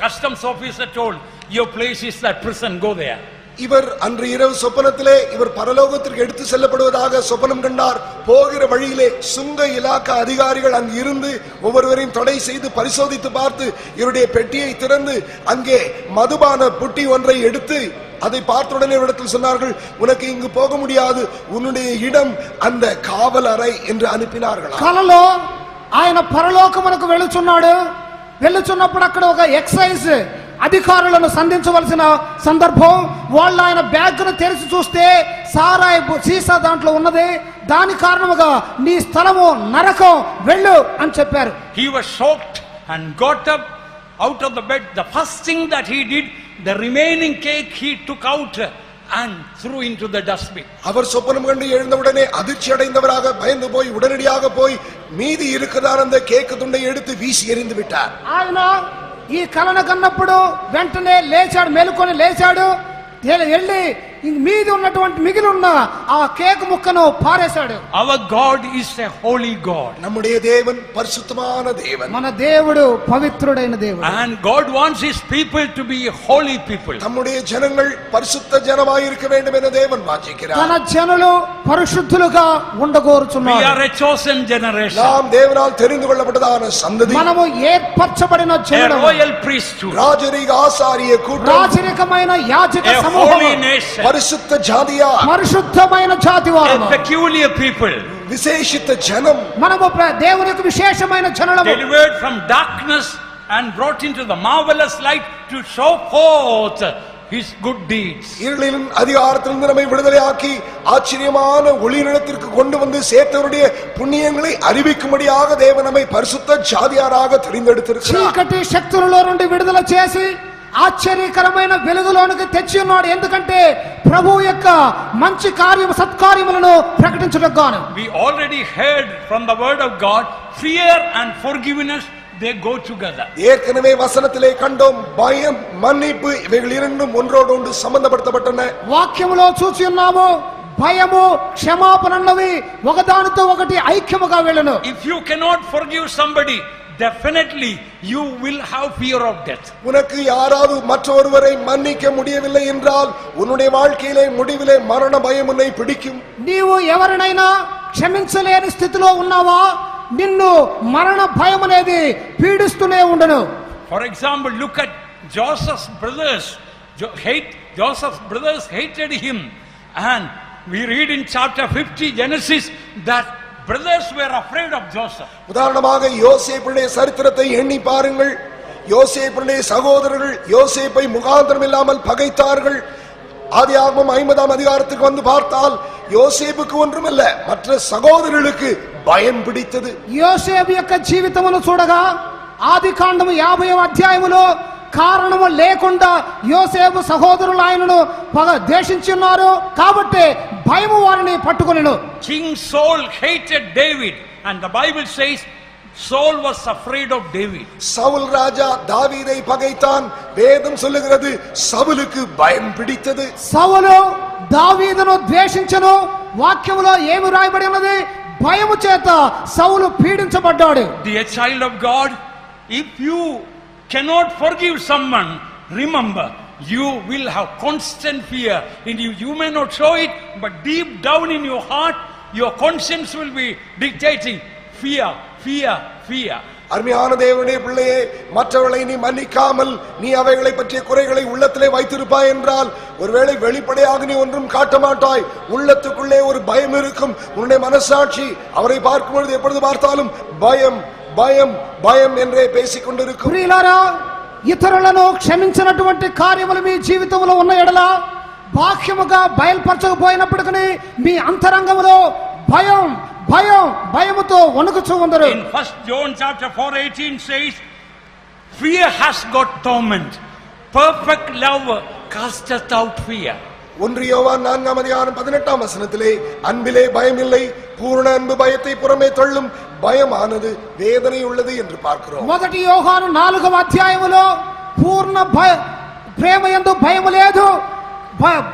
customs officer told, your place is that prison, go there. இவர் அன்று இரவு சொப்பனத்திலே இவர் பரலோகத்திற்கு எடுத்து செல்லப்படுவதாக சொப்பனம் கண்டார். போகிற வழியிலே சுங்க இலாக்கா அதிகாரிகள் அங்கு இருந்து ஒவ்வொருவரையும் தடை செய்து பரிசோதித்து பார்த்து இவருடைய பெட்டியை திறந்து அங்கே மதுபான புட்டி ஒன்றை எடுத்து அதை பார்த்த உடனே இடத்தில் சொன்னார்கள், உனக்கு இங்கு போக முடியாது, உன்னுடைய இடம் அந்த காவல் அறை என்று அனுப்பினார்கள். కలలో ఆయన పరలోకమునకు వెళ్ళుచున్నాడు. వెళ్ళుచున్నప్పుడు అక్కడ ఒక ఎక్సైజ్ అధికారులను సంధించవలసిన సందర్భం. వాళ్ళు ఆయన బ్యాగ్ను తెరిచి చూస్తే సారాయి సీసా దాంట్లో ఉన్నది. దాని కారణముగా నీ స్థలము నరకం, వెళ్ళు అని చెప్పారు. He was shocked and got up out of the bed. The first thing that he did, the remaining cake he took out and threw into the dustbin. அவர் சொப்பனம் கண்டு எழுந்தவுடனே அதிர்ச்சி அடைந்தவராக பயந்து போய் உடனடியாக போய் மீதி இருக்கிறதான அந்த கேக்கு துண்டை எடுத்து வீசி எறிந்து விட்டார். ఆయన ఈ కలను కన్నప్పుడు వెంటనే లేచాడు, మేలుకొని లేచాడు, వెళ్ళి మీది ఉన్నటువంటి మిగిలి ఉన్న ఆ కేక్ ముక్కను పారేశాడు. Our God is a holy God. நம்முடைய தேவன் பரிசுத்தமான தேவன். మన దేవుడు పవిత్రుడైన దేవుడు. And God wants his people to be holy people. நம்முடைய ஜனங்கள் பரிசுத்த ஜனமாய் இருக்க வேண்டும் என தேவன் வாஞ்சிக்கிறார். తన జనులు పరిశుద్ధులుగా ఉండగోరుచున్నారు. We are a chosen generation. நாம் தேவனால் தெரிந்து கொள்ளப்பட்டதான சந்ததி. మనము ఏర్పరచబడిన జనులు. A royal priesthood. ராஜரீக ஆசாரிய கூட்டம். రాజరికమైన యాజక A సమూహం. holy nation. பரிசுத்த ஜாதியா. పరిశుద్ధమైన జాతి A వారము. peculiar people. விசேஷித்த ஜனம். మనము దేవునికి విశేషమైన జనులము. Delivered from darkness and brought into the marvelous light to show forth his good deeds. இருளின் அதிகாரத்திலிருந்து நம்மை விடுதலையாக்கி ஆச்சரியமான ஒளிநிலத்திற்கு கொண்டு வந்து சேர்த்தவருடைய புண்ணியங்களை அறிவிக்கும்படியாக தேவன் நம்மை பரிசுத்த ஜாதியாராக தெரிந்தெடுத்திருக்கிறார். చీకటి శక్తులలో నుండి విడుదల చేసి ఆశ్చర్యకరమైన వెలుగులోనికి తెచ్చి ఉన్నాడు. ఎందుకంటే ప్రభువు యొక్క మంచి కార్యము సత్కార్యములను ప్రకటించుటకు గాను. We already heard from the word of God, fear and forgiveness, they go together. ஏற்கனவே வசனத்திலே கண்டோம், பயம் மன்னிப்பு இவைகள் இரண்டும் ஒன்றோடு ஒன்று சம்பந்தப்படுத்தப்பட்டன. వాక్యములో చూసి ఉన్నాము, భయము క్షమాపణ అన్నవి ఒకదానితో ఒకటి ఐక్యముగా వెళ్ళను. If you cannot forgive somebody, definitely you will have fear of death. உனக்கு யாராவது மற்றொருவரை மன்னிக்க முடியவில்லை என்றால் உன்னுடைய வாழ்க்கையிலே முடிவிலே மரண பயம் உன்னை பிடிக்கும். నీవు ఎవరినైనా క్షమించలేని స్థితిలో ఉన్నావా, నిన్ను మరణ భయం అనేది పీడిస్తూనే ఉండను. For example, look at Joseph's brothers. Joseph's brothers hated him, and we read in chapter 50 Genesis that brothers were afraid of Joseph. உதாரணமாக யோசேப்புடைய சரித்திரத்தை எண்ணி பாருங்கள். யோசேப்புடைய சகோதரர்கள் யோசேப்பை முகாந்திரம் இல்லாமல் பகைத்தார்கள். ஆதியாகமம் 50ஆம் அதிகாரத்துக்கு வந்து பார்த்தால் யோசேப்புக்கு ஒன்றுமல்ல, மற்ற சகோதரர்களுக்கு பயம் பிடித்தது. యోసేపు యొక్క జీవితమును చూడగా ఆదికాండము 50వ అధ్యాయములో కారణము లేకుండా యోసేపు సహోదరులు ఆయనను ద్వేషించి ఉన్నారు కాబట్టి భయము వారిని పట్టుకొనెను. King Saul hated David and the Bible says Saul was afraid of David. Saul ராஜா தாவீதை பகைத்தான். வேதம் சொல்லுகிறது சவுலுக்கு பயம் பிடித்தது. సౌలు దావీదును ద్వేషించెను. వాక్యములో ఏమి రాయబడి ఉన్నది? భయము చేత సౌలు పీడించబడ్డాడు. Dear child of God, if you cannot forgive someone, remember you will have constant fear in you. You may not show it, but deep down in your heart your conscience will be dictating fear, fear, fear. அருமையான தேவனுடைய பிள்ளையே, மற்றவர்களை நீ மன்னிக்காமல் நீ அவைகளை பற்றிய குறைகளை உள்ளத்திலே வைத்திருப்பாய் என்றால் ஒருவேளை வெளிப்படையாக நீ ஒன்றும் காட்ட மாட்டாய். உள்ளத்துக்குள்ளே ஒரு பயம் இருக்கும். உன்னுடைய மனசாட்சி அவரை பார்க்கும் பொழுது எப்பொழுது பார்த்தாலும் பயம் பயம் பயம் என்றே பேசிக் கொண்டிருக்கும். ప్రియులారా, ఇతరులను క్షమించినటువంటి కార్యములు మీ జీవితంలో ఉన్న ఎడల బాహ్యముగా బయలుపరచకపోయినప్పటికీ మీ అంతరంగములో భయం భయం భయముతో వణుకుచూ ఉందరు. In 1 John chapter 4:18 says fear has got torment, perfect love casteth out fear. 1 யோவான் 4ஆம் அதிகாரம் 18ஆம் வசனத்திலே அன்பிலே பயமில்லை, பூரண அன்பு பயத்தை புறமே தள்ளும், பயமானது வேதனை உள்ளது என்று பார்க்கிறோம். 1 యోహాను 4వ అధ్యాయములో పూర్ణ ప్రేమయందు భయము లేదు,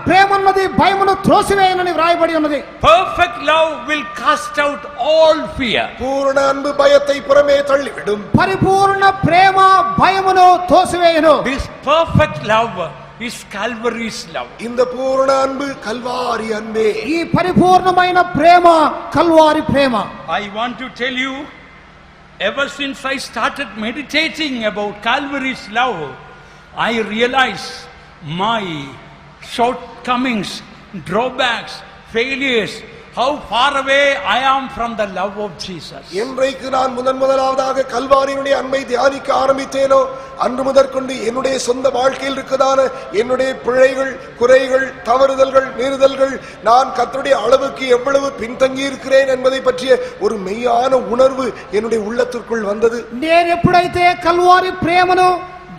ప్రేమన్నది భయమును త్రోసివేయనని వ్రాయబడి ఉన్నది. Perfect love will cast out all fear. பூரண அன்பு பயத்தை புறமே தள்ளிவிடும். పరిపూర్ణ ప్రేమ భయమును తోసివేయును. This perfect love is Calvary's love. இந்த பூரண அன்பு கல்வாரி அன்பே. ఈ పరిపూర్ణమైన ప్రేమ కల్వారి ప్రేమ. I want to tell you, ever since I started meditating about Calvary's love, I realize my shortcomings, drawbacks, failures, how far away I am from the love of Jesus. என்றைக்கு நான் முதலாவதாக கல்வாரியினுடைய அன்பை தியானிக்க ஆரம்பித்தேனோ அன்று முதற்கொண்டு என்னுடைய சொந்த வாழ்க்கையில் இருக்கதான என்னுடைய பிழைகள், குறைகள், தவறுதல்கள், மீறுதல்கள், நான் கர்த்தருடைய அளவுக்கு எவ்வளவு பின்தங்கி இருக்கிறேன் என்பதை பற்றிய ஒரு மெய்யான உணர்வு என்னுடைய உள்ளத்திற்குள் வந்தது. నేను ఎప్పుడైతే కల్వారి ప్రేమను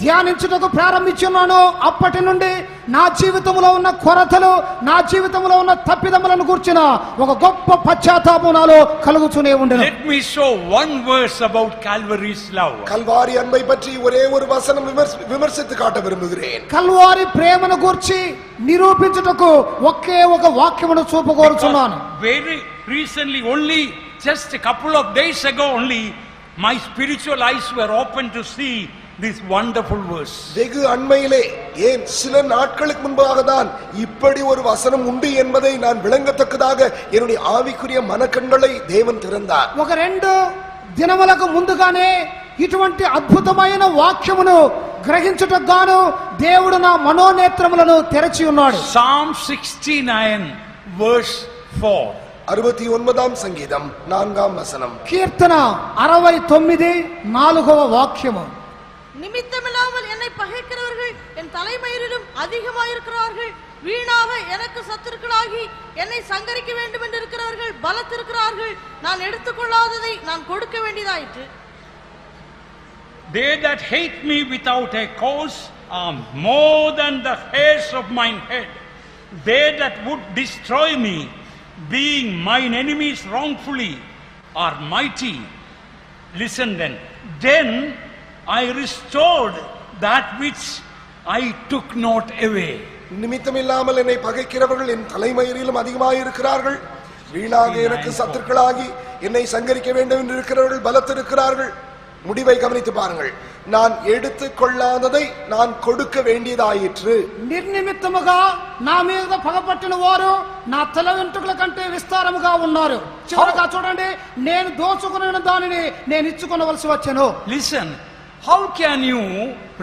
ధ్యానించుటకు ప్రారంభించున్నాను అప్పటి నుండి నా జీవితంలో ఉన్న కొరతలు, నా జీవితంలో ఉన్న తప్పిదములను గుర్చిన ఒక గొప్ప పశ్చాత్తాపం నాలో కలుగుతూనే ఉండెను. Let me show one verse about Calvary's love. Kalvari அன்பை பற்றி ஒரே ஒரு வசனம் விமர்சித்து காட்ட விரும்புகிறேன். కల్వారి ప్రేమను గురించి నిరూపించుటకు ఒకే ఒక వాక్యమును చూపగోరుచున్నాను. Very recently, only just a couple of days ago only, my spiritual eyes were open to see this wonderful verse. வெகு அண்மையிலே, ஏன் சில நாட்களுக்கு முன்பாக தான் இப்படி ஒரு வசனம் உண்டு என்பதை நான் விளங்கத்தக்கதாக என்னுடைய ஆவிக்குரிய மனக்கண்களை தேவன் திறந்தார். ఒక 2 దినములకు ముందుగానే ఇటువంటి అద్భుతమైన వాక్యమును గ్రహించుటకు గాను దేవుడు నా మనోనేత్రములను తెరచి ఉన్నాడు. Psalm 69 verse 4. 69ஆம் சங்கீதம் 4ஆம் வசனம். కీర్తన 69 4వ వాక్యము. நிமித்தமில்லாமல் என்னை பகைக்கிறவர்கள் என் தலைமயிரிலும் அதிகமாயிருக்கிறார்கள். வீணாக எனக்கு சத்துருக்களாகி என்னை சங்கரிக்க வேண்டும் என்று இருக்கிறவர்கள் பலத்திருக்கிறார்கள். நான் எடுத்துக்கொள்ளாததை நான் கொடுக்க வேண்டியதாயிற்று. They that hate me without a cause are more than the hairs of mine head. They that would destroy me, being mine enemies wrongfully, are mighty. Listen then. Then I restored that which I took not away. நிமித்தமில்லாமல் என்னை பகைக்கிறவர்கள் என் தலைமயிரிலும் அதிகமாயிருக்கிறார்கள். வீணாக எனக்கு சத்துருக்களாகி என்னை சங்கரிக்க வேண்டும் என்று இருக்கிறவர்கள் பலத்திருக்கிறார்கள். முடிவை கவனித்து பாருங்கள். நான் எடுத்துக் கொள்ளாததை நான் கொடுக்க வேண்டியதாயிற்று. నిర్నిమిత్తముగా నా మీద పగపట్టిన వారు నా తల వెంట్రుకల కంటే విస్తారముగా ఉన్నారు. చివరగా చూడండి, నేను దోచుకున్న దానిని నేను ఇచ్చుకొనవలసి వచ్చెను. Listen, how can you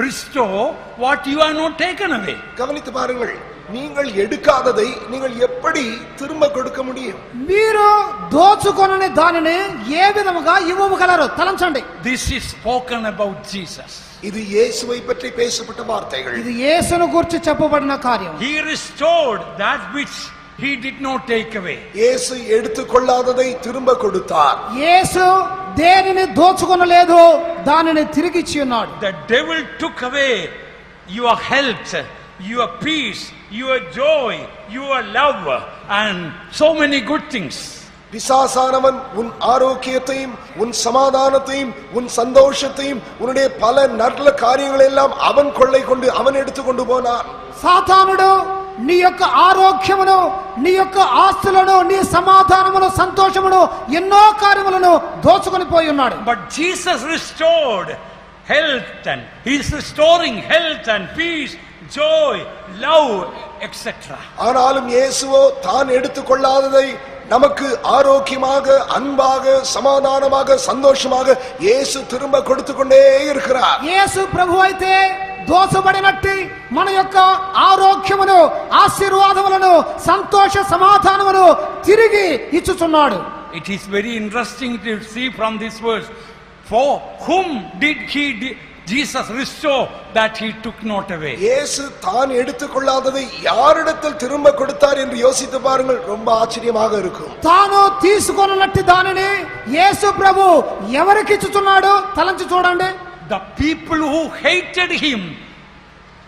restore what you have not taken away? கவனித்து பாருங்கள். நீங்கள் எடுக்காததை நீங்கள் எப்படி திரும்ப கொடுக்க முடியும்? మీరు దోచుకొనని దానిని ఏ విధముగా ఇవ్వగలరు? తలంచండి. This is spoken about Jesus. இது இயேசுவை பற்றி பேசப்பட்ட வார்த்தைகள். ఇది యేసును గురించి చెప్పబడిన కార్యం. He restored that which he did not take away. இயேசு எடுத்துக்கொள்ளாததை திரும்ப கொடுத்தார். యేసు దేనిని దోచుకొనలేదు, దానిని తిరిగి ఇచ్చి ఉన్నాడు. The devil took away your health, your peace, your joy, your love and so many good things. பிசாசானவன் உன் ஆரோக்கியத்தையும் உன் சமாதானத்தையும் உன் சந்தோஷத்தையும் உன்னுடைய பல நல்ல காரியங்களை எல்லாம் அவன் கொள்ளை கொண்டு அவன் எடுத்துக்கொண்டு போனான். సాతానుడు నీ యొక్క ఆరోగ్యమును, నీ యొక్క ఆస్తులను, నీ సమాధానమును, సంతోషమును, ఎన్నో కార్యములను దోచుకొని పోయి ఉన్నాడు. But Jesus restored health, and he is restoring health and peace, joy, love, etc. ஆனாலும் இயேசுவோ தான் எடுத்துக்கொள்ளாததை நமக்கு ஆரோக்கியமாக, அன்பாக, சமாதானமாக, சந்தோஷமாக இயேசு திரும்ப கொடுத்து கொண்டே இருக்கிறார். యేసు ప్రభు అయితే దోచబడినట్టి మన యొక్క ఆరోగ్యమును, ఆశీర్వాదములను, సంతోష సమాధానమును తిరిగి ఇచ్చుచున్నాడు. It is very interesting to see from this verse, for whom did Jesus restore that he took not away? இயேசு தான் எடுத்துக்கொள்ளாததை யாரிடத்தில் திரும்ப கொடுத்தார் என்று யோசித்து பாருங்கள், ரொம்ப ஆச்சரியமாக இருக்கும். తాను తీసుకొన్నట్టి దానిని యేసు ప్రభు ఎవరికి ఇచ్చుచున్నాడు? తలంచి చూడండి. The people who hated him,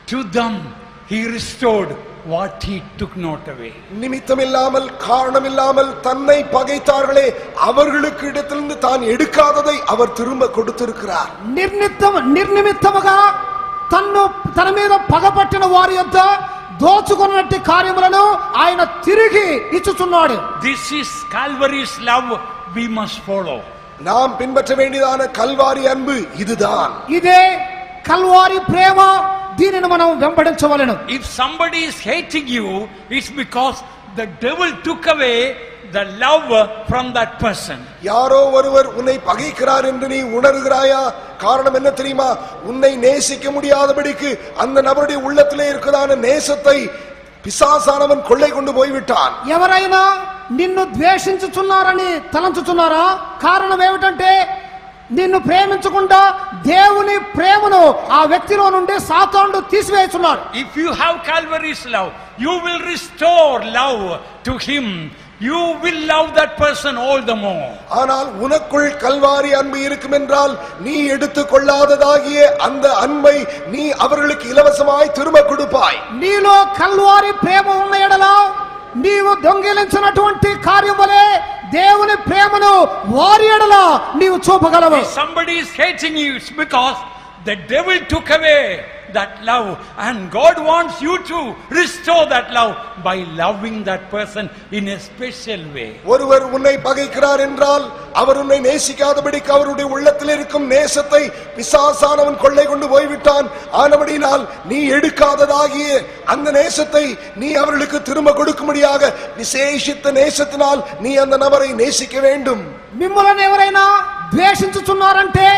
to them he restored what he took not away. நிமித்தமில்லாமல் காரணமில்லாமல் தன்னை பகைத்தார்களே, அவர்களுக்கு இடத்திலிருந்து தான் எடுக்காததை அவர் திரும்ப கொடுத்திருக்கிறார். నిర్నిమిత్తముగా తన మీద పగపట్టిన వారి యొద్ద దోచుకున్నట్టి కార్యములను ఆయన తిరిగి ఇచ్చుచున్నాడు. This is Calvary's love we must follow. நாம் பின்பற்ற வேண்டியதான கல்வாரி அன்பு இதுதான். ఇదే కల్వారి ప్రేమ, దీనిని మనం వెంబడించవలెను. If somebody is hating you, it's because the devil took away the love from that person. யாரோ ஒருவர் உன்னை பகைக்கிறார் என்று நீ உணர்கிறாயா? காரணம் என்ன தெரியுமா? உன்னை நேசிக்க முடியாதபடிக்கு அந்த நபருடைய உள்ளத்திலே இருக்கிறதான நேசத்தை பிசாசானவன் கொள்ளை கொண்டு போய்விட்டான். ఎవరైనా నిన్ను ద్వేషించుచున్నారని తలంచుచున్నారా? కారణం ఏమిటంటే నిన్ను ప్రేమించకుండా దేవుని ప్రేమను ఆ వ్యక్తిలో నుండి సాతానుడు తీసివేస్తున్నాడు. If you have Calvary's love, you will restore love to him. You will love that person all the more. ஆனால் உனக்குள் கல்வாரி அன்பு இருக்கும் என்றால் நீ எடுத்துக்கொள்ளாததாகிய அந்த அன்பை நீ அவர்களுக்கு இலவசமாய் திரும்ப கொடுப்பாய். నీలో కల్వారి ప్రేమ ఉన్న ఎడల నీవు దొంగిలించినటువంటి కార్యములే దేవుని ప్రేమను వారి ఎడల నీవు చూపగలవు. If somebody is hating you, it's because the devil took away that love, and God wants you to restore that love by loving that person in a special way. ஒருவர் உன்னை பகைக்கிறார் என்றால் அவர் உன்னை நேசிக்காதபடிக்கு அவருடைய உள்ளத்தில் இருக்கும் நேசத்தை பிசாசானவன் கொள்ளை கொண்டு போய்விட்டான். ஆனபடியினால் நீ எடுக்காததாகிய அந்த நேசத்தை நீ அவர்களுக்கு திரும்ப கொடுக்கும்படியாக விசேஷித்த நேசத்தினால் நீ அந்த நபரை நேசிக்க வேண்டும். మిమ్మల్ని ఎవరైనా ద్వేషించుచున్నారంటే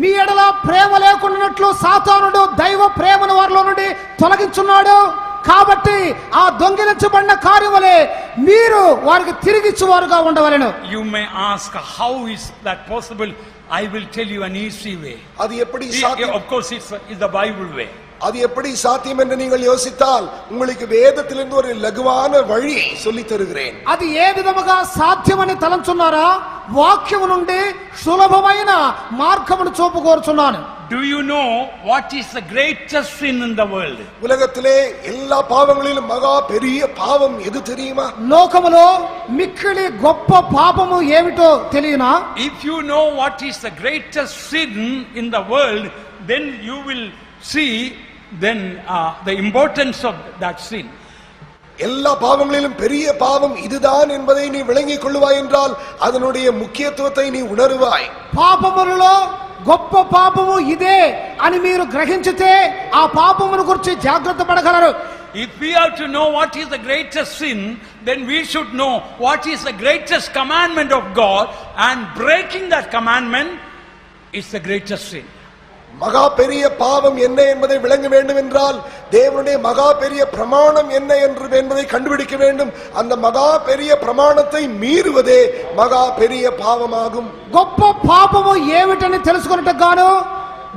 మీ ఎడల ప్రేమ లేకున్నట్లు సాతానుడు దైవ ప్రేమను వారిలో నుండి తొలగించున్నాడు. కాబట్టి ఆ దొంగిలించబడిన కార్యములే మీరు వారికి తిరిగిచ్చువారుగా ఉండవలెను. You may ask, how is that possible? I will tell you an easy way. அது எப்படி சாத்தியம்? Of course it's the Bible way. அது எப்படி சாத்தியம் என்று நீங்கள் யோசித்தால் உங்களுக்கு வேதத்திலிருந்து ஒரு லகுவான வழி சொல்லி தருகிறேன். అది ఏ విధముగా సాధ్యమని తలంచున్నారా? వాక్యము నుండి సులభమైన మార్గమును చూపుకోరుచున్నాను. Do you know what is the greatest sin in the world? உலகத்திலே எல்லா பாவங்களிலும் மகா பெரிய பாவம் எது தெரியுமா? లోకములో మిక్కిలి గొప్ప పాపము ఏమిటో తెలియనా? If you know what is the greatest sin in the world, then you will see the importance of that sin. எல்லா பாவங்களிலும் பெரிய பாவம் இதுதான் என்பதை நீ விளங்கிக் கொள்ளுவாய் என்றால் அதனுடைய முக்கியத்துவத்தை நீ உணருவாய். పాపములలో గొప్ప పాపము ఇదే అని మీరు గ్రహించితే ఆ పాపమును గురించి జాగ్రత్త పడగలరు. If we have to know what is the greatest sin, then we should know what is the greatest commandment of God, and breaking that commandment is the greatest sin. மகா பெரிய பாவம் என்ன என்பதை விளங்க வேண்டும் என்றால் தேவனுடைய மகா பெரிய பிரமாணம் என்ன என்பதை கண்டுபிடிக்க வேண்டும். அந்த மகா பெரிய பிரமாணத்தை மீறுவதே மகா பெரிய பாவமாகும். గొప్ప పాపము ఏమిటని తెలుసుకున్నట్టుకు గాను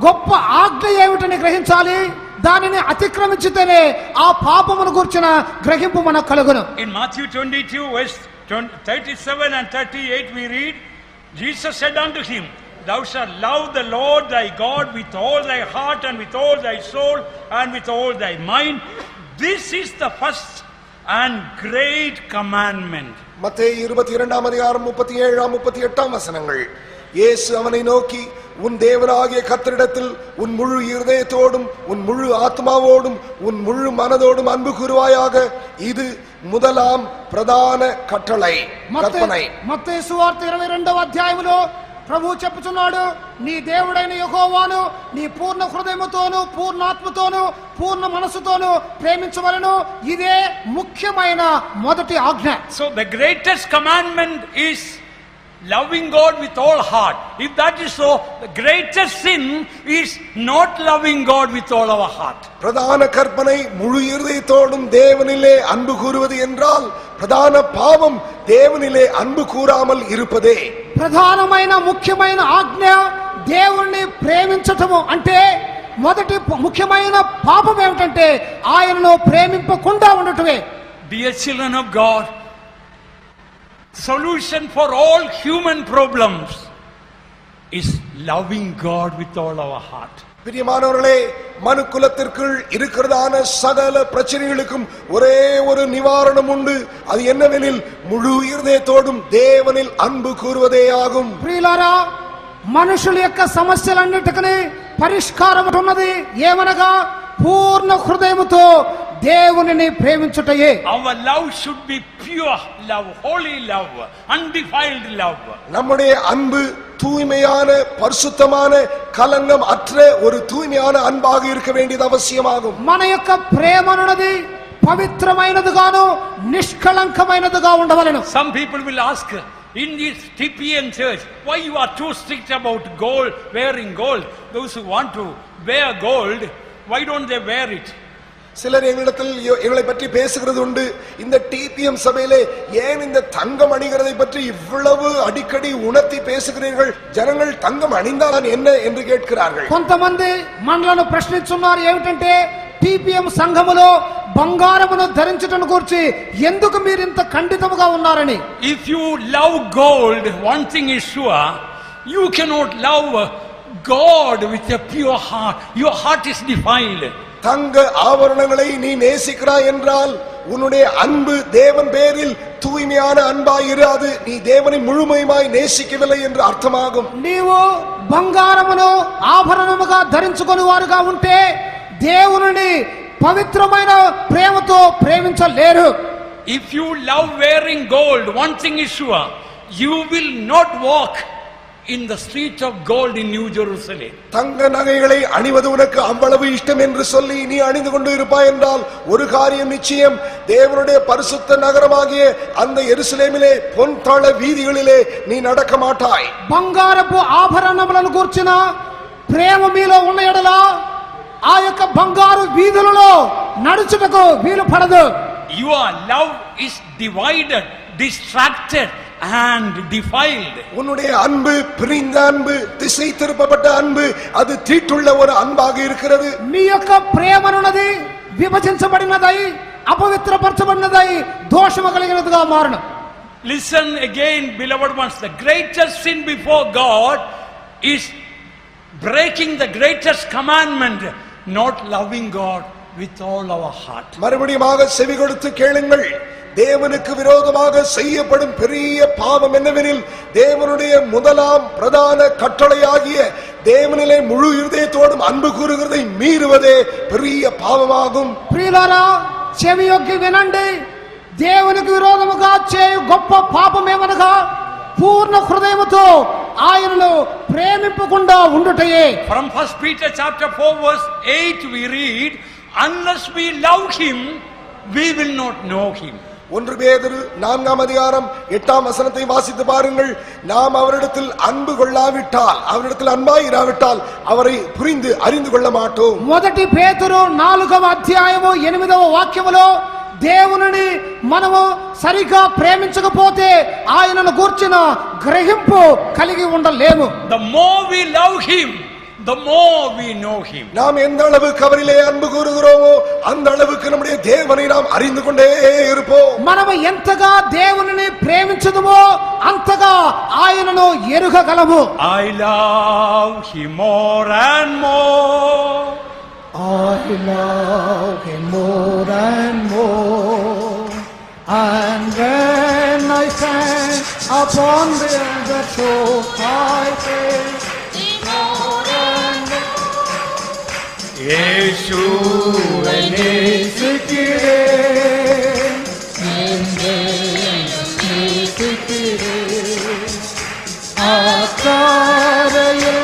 గొప్ప ఆజ్ఞ ఏమిటని గ్రహించాలి. దానిని అతిక్రమించితేనే ఆ పాపమును గురించిన గ్రహింపు మనకు కలుగును. In Matthew 22 verse 37 and 38 we read, Jesus said unto him, Thou shalt love the Lord thy God with all thy heart and with all thy soul and with all thy mind. This is the first and great commandment. மத்தேயு 22ஆம் அதிகாரம் 37ஆம் 38ஆம் வசனங்கள். இயேசு அவனை நோக்கி, உன் தேவனாகிய கர்த்தரிடத்தில் உன் முழு இருதயத்தோடும் உன் முழு ஆத்மாவோடும் உன் முழு மனதோடும் அன்பு கூறுவாயாக. இது முதலாம் பிரதான கட்டளை, கற்பனை. మత్తయి సువార్త 22వ అధ్యాయములో ప్రభువు చెప్పుచున్నాడు, నీ దేవుడైన యెహోవాను నీ పూర్ణ హృదయముతోను పూర్ణ ఆత్మతోను పూర్ణ మనసుతోను ప్రేమించవలెను. ఇదే ముఖ్యమైన మొదటి ఆజ్ఞ. So the greatest commandment is loving God with all heart. If that is so, the greatest sin is not loving God with all our heart. பிரதான கற்பனை முழு இருதயத்தோடும் தேவனிலே அன்பு கூறுவது என்றால் பிரதான பாவம் தேவனிலே அன்பு கூறாமல் இருப்பதே. ప్రధానమైన ముఖ్యమైన ఆజ్ఞ దేవుణ్ణి ప్రేమించటము. అంటే మొదటి ముఖ్యమైన పాపం ఏమిటంటే ఆయనను ప్రేమింపకుండా ఉండటమే. Dear children of God, solution for all human problems is loving God with all our heart. பிரியமானவர்களே, மனுக்குலத்திற்குள் இருக்கிறதான சகல பிரச்சனைகளுக்கும் ஒரே ஒரு நிவாரணம் உண்டு. அது என்னவெனில் முழு இருதயத்தோடும் தேவனில் அன்பு கூறுவதே ஆகும். ప్రియులారా, మనుషుల యొక్క సమస్యలన్నిటికీ పరిష్కారం ఉన్నది. ఏమనగా పూర్ణ హృదయముతో దేవునిని ప్రేమించుటయే. Our love should be pure love, holy love, undefiled love. நம்முடைய அன்பு தூய்மையான பரிசுத்தமான கலங்கம் அற்ற ஒரு தூய்மையான அன்பாக இருக்க வேண்டியது அவசியமாகும். మన యొక్క ప్రేమ అన్నది పవిత్రమైనదిగాను నిష్కళంకమైనదిగా ఉండవలెను. Some people will ask, in this TPM church, why you are too strict about gold, wearing gold? Those who want to wear gold, why don't they wear it? சிலர் எங்களை பற்றி பேசுகிறது உண்டு. இந்த டிபிஎம் சபையிலே ஏன் இந்த தங்கம் அணிகிறதை பற்றி இவ்வளவு அடிக்கடி உணர்த்தி பேசுகிறீர்கள்? ஜனங்கள் தங்கம் அணிந்தால் என்ன என்று கேட்கிறார்கள். కొంతమంది మనలను ప్రశ్నిస్తున్నారు, ఏమిటంటే టిపిఎం సంఘములో బంగారమును ధరించటను గురించి ఎందుకు మీరు ఇంత ఖండితముగా ఉన్నారని. If you love gold, one thing is sure, you cannot love God with a pure heart. Your heart is defiled. தங்க ஆபரணங்களை நீ நேசிக்கிறாய் என்றால் உன்னுடைய அன்பு தேவன் பேரில் தூய்மையான அன்பாய் இராது. நீ தேவனை முழுமையாய் நேசிக்கவில்லை என்று அர்த்தமாகும். నీవు బంగారమును ఆభరణముగా ధరించుకొని వారుగా ఉంటే దేవునిని పవిత్రమైన ప్రేమతో ప్రేమించలేరు. If you love wearing gold, one thing is sure, you will not walk in the street of gold in New Jerusalem. தங்க நகைகளை அணிவது உனக்கு அவ்வளவு இஷ்டம் என்று சொல்லி நீ அணிந்து கொண்டு இருப்பாய் என்றால் ஒரு காரியம் நிச்சயம், தேவனுடைய பரிசுத்த நகரமாகிய அந்த எருசலேமிலே பொன் தள வீதிகளிலே நீ நடக்க மாட்டாய். బంగారపు ఆభరణములను గూర్చిన ప్రేమ మీలో ఉన్న ఎడల ఆ యొక్క బంగారు వీధులలో నడుచుటకు వీలు పడదు. Your love is divided, distracted and defiled. உன்னுடைய அன்பு பிரிந்த அன்பு, திசை திருப்பப்பட்ட அன்பு, அது தீட்டுள்ள ஒரு அன்பாக இருக்கிறது. మీ యొక్క ప్రేమనున్నది విభజించబడినదై అపవిత్రపరచబడినదై దోషము కలిగినదిగా మారును. Listen again, beloved ones, the greatest sin before God is breaking the greatest commandment, not loving God with all our heart. மறுபடியுமாக செவி கொடுத்து கேளுங்கள். தேவனுக்கு விரோதமாக செய்யப்படும் பெரிய பாவம் என்னவெனில் தேவனுடைய முதலாம் பிரதான கட்டளையாகிய தேவனிலே முழு இருதயத்தோடும் அன்பு கூறுகிறதை மீறுவதே பெரிய பாவமாகும். ప్రియులారా, చెవి యొగ్గి వినండి. దేవునికి విరోధముగా చేయు గొప్ప పాపమేమనగా పూర్ణ హృదయముతో ఆయనను ప్రేమింపకుండా ఉండుటయే. From 1 Peter chapter 4 verse 8 we read, unless we love him, we will not know him. 1 பேதுரு 4ஆம் அதிகாரம் 8ஆம் வசனத்தை வாசித்து பாருங்கள். நாம் அவரிடத்தில் அன்பு கொள்ளாவிட்டால், அவரிடத்தில் அன்பாய் இராவிட்டால் அவரை புரிந்து அறிந்து கொள்ள மாட்டோம். 1 పేతురు 4వ అధ్యాయము 8వ వాక్యములో దేవునిని మనము సరిగా ప్రేమించకపోతే ఆయనను గూర్చిన గ్రహింపు కలిగి ఉండలేము. The more we love him, the more we know him. நாம் எந்த அளவுக்கு அவரிலே அன்பு கூறுகிறோமோ அந்த அளவுக்கு நம்முடைய தேவனை நாம் அறிந்து கொண்டே இருப்போம். మనము ఎంతగా దేవునిని ప్రేమించుదుమో అంతగా ఆయనను ఎరుగగలము. I love him more and more. I love him more and more, and when I stand upon the shore I praise thee more and more. Yeshua நேசிக்கிறேன், அக்காரையில்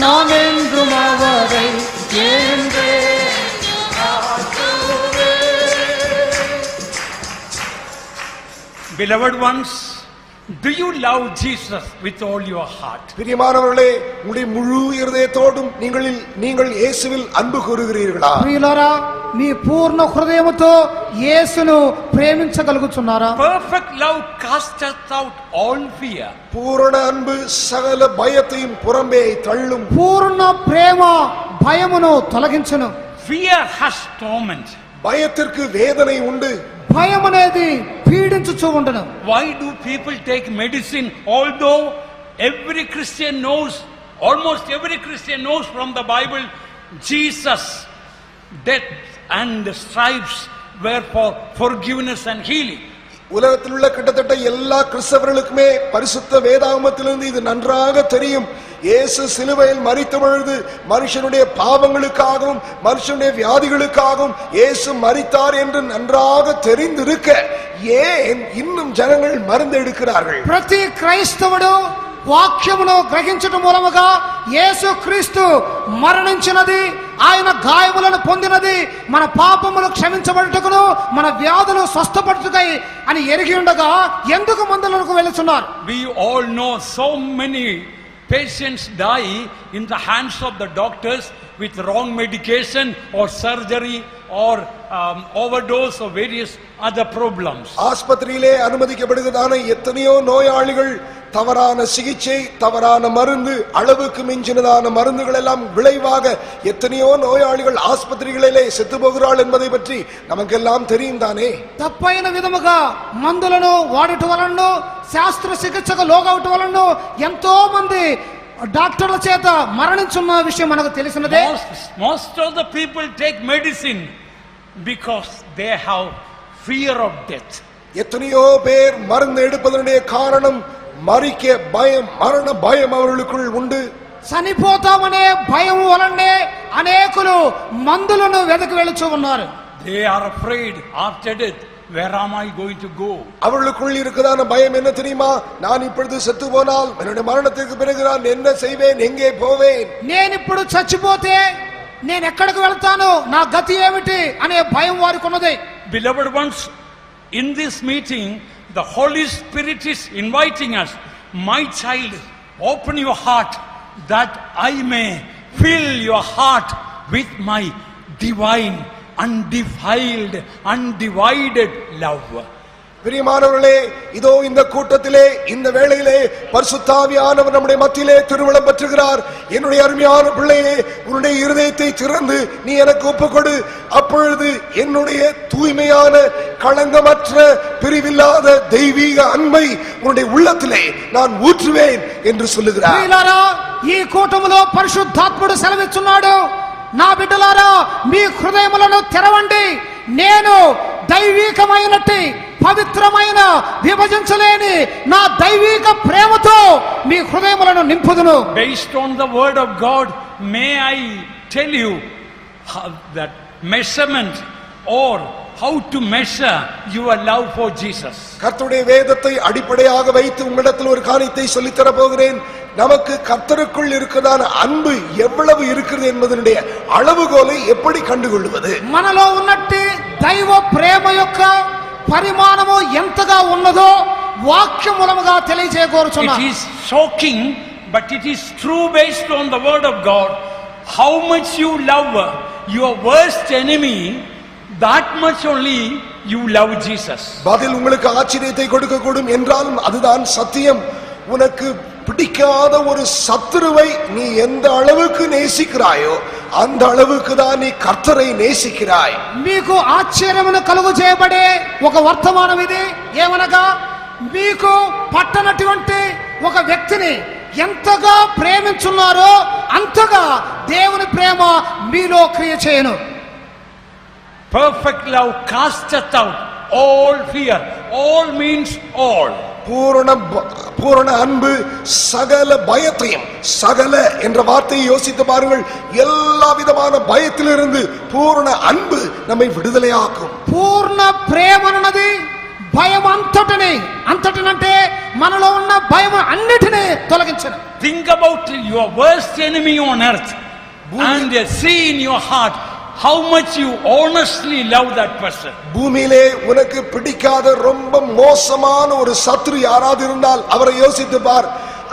நான் என்றும் அவரை Beloved ones, do you love Jesus with all your heart? பிரியமானவர்களே, உங்களுடைய முழு இருதயத்தோடும் நீங்கள் இயேசுவில் அன்பு கூறுகிறீர்களா? ప్రియులారా, మీ పూర్ణ హృదయముతో యేసును ప్రేమించగలుగుతున్నారా? Perfect love casteth out all fear. பூரண அன்பு சகல பயத்தையும் புறம்பே தள்ளும். పూర్ణ ప్రేమ భయమును తొలగించును. Fear has torment. பயத்திற்கு வேதனை உண்டு. భయం అనేది పీడించుచూ ఉండును. Why do people take medicine? Although every Christian knows, almost every Christian knows from the Bible, Jesus' death and stripes were for forgiveness and healing. உலகத்தில் உள்ள கிட்டத்தட்ட எல்லா கிறிஸ்தவர்களுக்குமே பரிசுத்த வேதாகமத்திலிருந்து இது நன்றாக தெரியும். இயேசு சிலுவையில் மரித்த பொழுது மனுஷனுடைய பாவங்களுக்காகவும் மனுஷனுடைய வியாதிகளுக்காகவும் இயேசு மரித்தார் என்று நன்றாக தெரிந்திருக்க ஏன் இன்னும் ஜனங்கள் மருந்து எடுக்கிறார்கள்? ప్రతి క్రైస్తవుడు వాక్యమును గ్రహించడం మూలముగా యేసుక్రీస్తు మరణించినది, ఆయన గాయములను పొందినది మన పాపములు క్షమించబడుటకును మన వ్యాధులు స్వస్థపడుటకై అని ఎరిగి ఉండగా ఎందుకు మందులకు వెళుతున్నారు? We all know so many patients die in the hands of the doctors with wrong medication or surgery or overdose or various other problems. ஆஸ்பத்திரியிலே அனுமதிக்கப்படுகிறதான எத்தனையோ நோயாளிகள் தவறான சிகிச்சை, தவறான மருந்து, அளவுக்கு மிஞ்சினதான மருந்துகள் எல்லாம் விளைவாக எத்தனையோ நோயாளிகள் ஆஸ்பத்திரிகளிலே செத்து போகிறாள் என்பதை பற்றி நமக்கெல்லாம் தெரியும் தானே. తప్పైన విధముగా మందులను వాడటం వలన, శాస్త్ర చికిత్సకు లోగవటం వలన ఎంతో మంది డాక్టర్ల చేత మరణించున్న విషయం మనకు తెలిసినదే. Most of the people take medicine because they have fear of death. எத்தனையோ பேர் மருந்து எடுப்பதனுடைய காரணம் மரிக்க பயம், மரண பயம் அவர்களுக்குள் உண்டு. చనిపోతామనే భయం వలనే అనేకులు మందులను వెదకి వెళుచూ ఉన్నారు. They are afraid after death, where am I going to go? அவர்களுக்குள் இருக்கிறதான பயம் என்ன தெரியுமா? நான் இப்பொழுது செத்து போனால் என்னுடைய மரணத்துக்கு பிறகு நான் என்ன செய்வேன், எங்கே போவேன்? నేను ఇప్పుడు చచ్చిపోతే నేను ఎక్కడికి వెళ్తాను, నా గతి ఏమిటి అనే భయం వారికి ఉన్నది. Beloved ones, in this meeting the Holy Spirit is inviting us. My child, open your heart that I may fill your heart with my divine, undefiled, undivided love. பிரியமானவர்களே, இதோ இந்த கூட்டத்திலே இந்த வேளையிலே பரிசுத்த ஆவியானவர் நம்முடைய மத்தியிலே திருவிழம் பெற்றுகிறார். என்னுடைய அருமையான பிள்ளையே, உன்னுடைய இருதயத்தை திறந்து நீ எனக்கு ஒப்புக்கொடு. அப்பொழுது என்னுடைய தூய்மையான களங்கமற்ற பிரிவில்லாத தெய்வீக அன்பை உன்னுடைய உள்ளத்திலே நான் ஊற்றுவேன் என்று சொல்லுகிறார். ప్రియులారా, ఈ కూటములో పరిశుద్ధాత్ముడు సెలవిస్తున్నాడు, నా బిడ్డలారా మీ హృదయములను తెరవండి, నేను దైవికమైనట్టి పవిత్రమైన విభజించలేని నా దైవిక ప్రేమతో మీ హృదయములను నింపుదును. Based on the word of God, may I tell you that measurement or how to measure your love for Jesus. கர்த்தருடைய வேதத்தை அடிப்படையாக வைத்து உங்களிடத்தில் ஒரு காரியத்தை சொல்லித் தர போகிறேன். நமக்கு கர்த்தருக்குள் இருக்கிறதான அன்பு எவ்வளவு இருக்கிறது என்பதனுடைய அளவுகோலை எப்படி கண்டுகொள்வது? మనలో ఉన్నట్టి దైవ ప్రేమ యొక్క పరిమాణము ఎంతగా ఉన్నదో వాక్యం మూలముగా తెలియజేయకోరుచున్నాను. It is shocking, but it is true based on the word of God. How much you love your worst enemy, that much only you love Jesus. பதில் உங்களுக்கு ஆச்சரியத்தை கொடுக்க கூடும் என்றாலும் அதுதான் சத்தியம். உனக்கு பிடிக்காத ஒரு சத்துருவை நீ எந்த அளவுக்கு நேசிக்கிறாயோ அந்த அளவுக்கு தான் நீ கர்த்தரை நேசிக்கிறாய். మీకు ఆశ్చర్యమును కలుగు చేయబడే ఒక వర్తమానం ఇది. ఏమనగా మీకు పట్టనటువంటి ఒక వ్యక్తిని ఎంతగా ప్రేమించున్నారో అంతగా దేవుని ప్రేమ మీలో క్రియ చేయను. Perfect love casteth out all fear. All means all. பூரண அன்பு சகல பயத்தையும், சகல என்ற வார்த்தையை யோசித்து பாருங்கள். எல்லா விதமான பயத்திலிருந்து பூரண அன்பு நம்மை விடுதலையாக்கும். పూర్ణ ప్రేమ అన్నది భయం అంతటినంటే మనలో ఉన్న భయం అన్నిటినీ తొలగించను. Think about your worst enemy on earth and see in your heart how much you honestly love that person. பூமியிலே உனக்கு பிடிக்காத ரொம்ப மோசமான ஒரு சத்ரு யாராவது இருந்தால் அவரை யோசித்து பார்.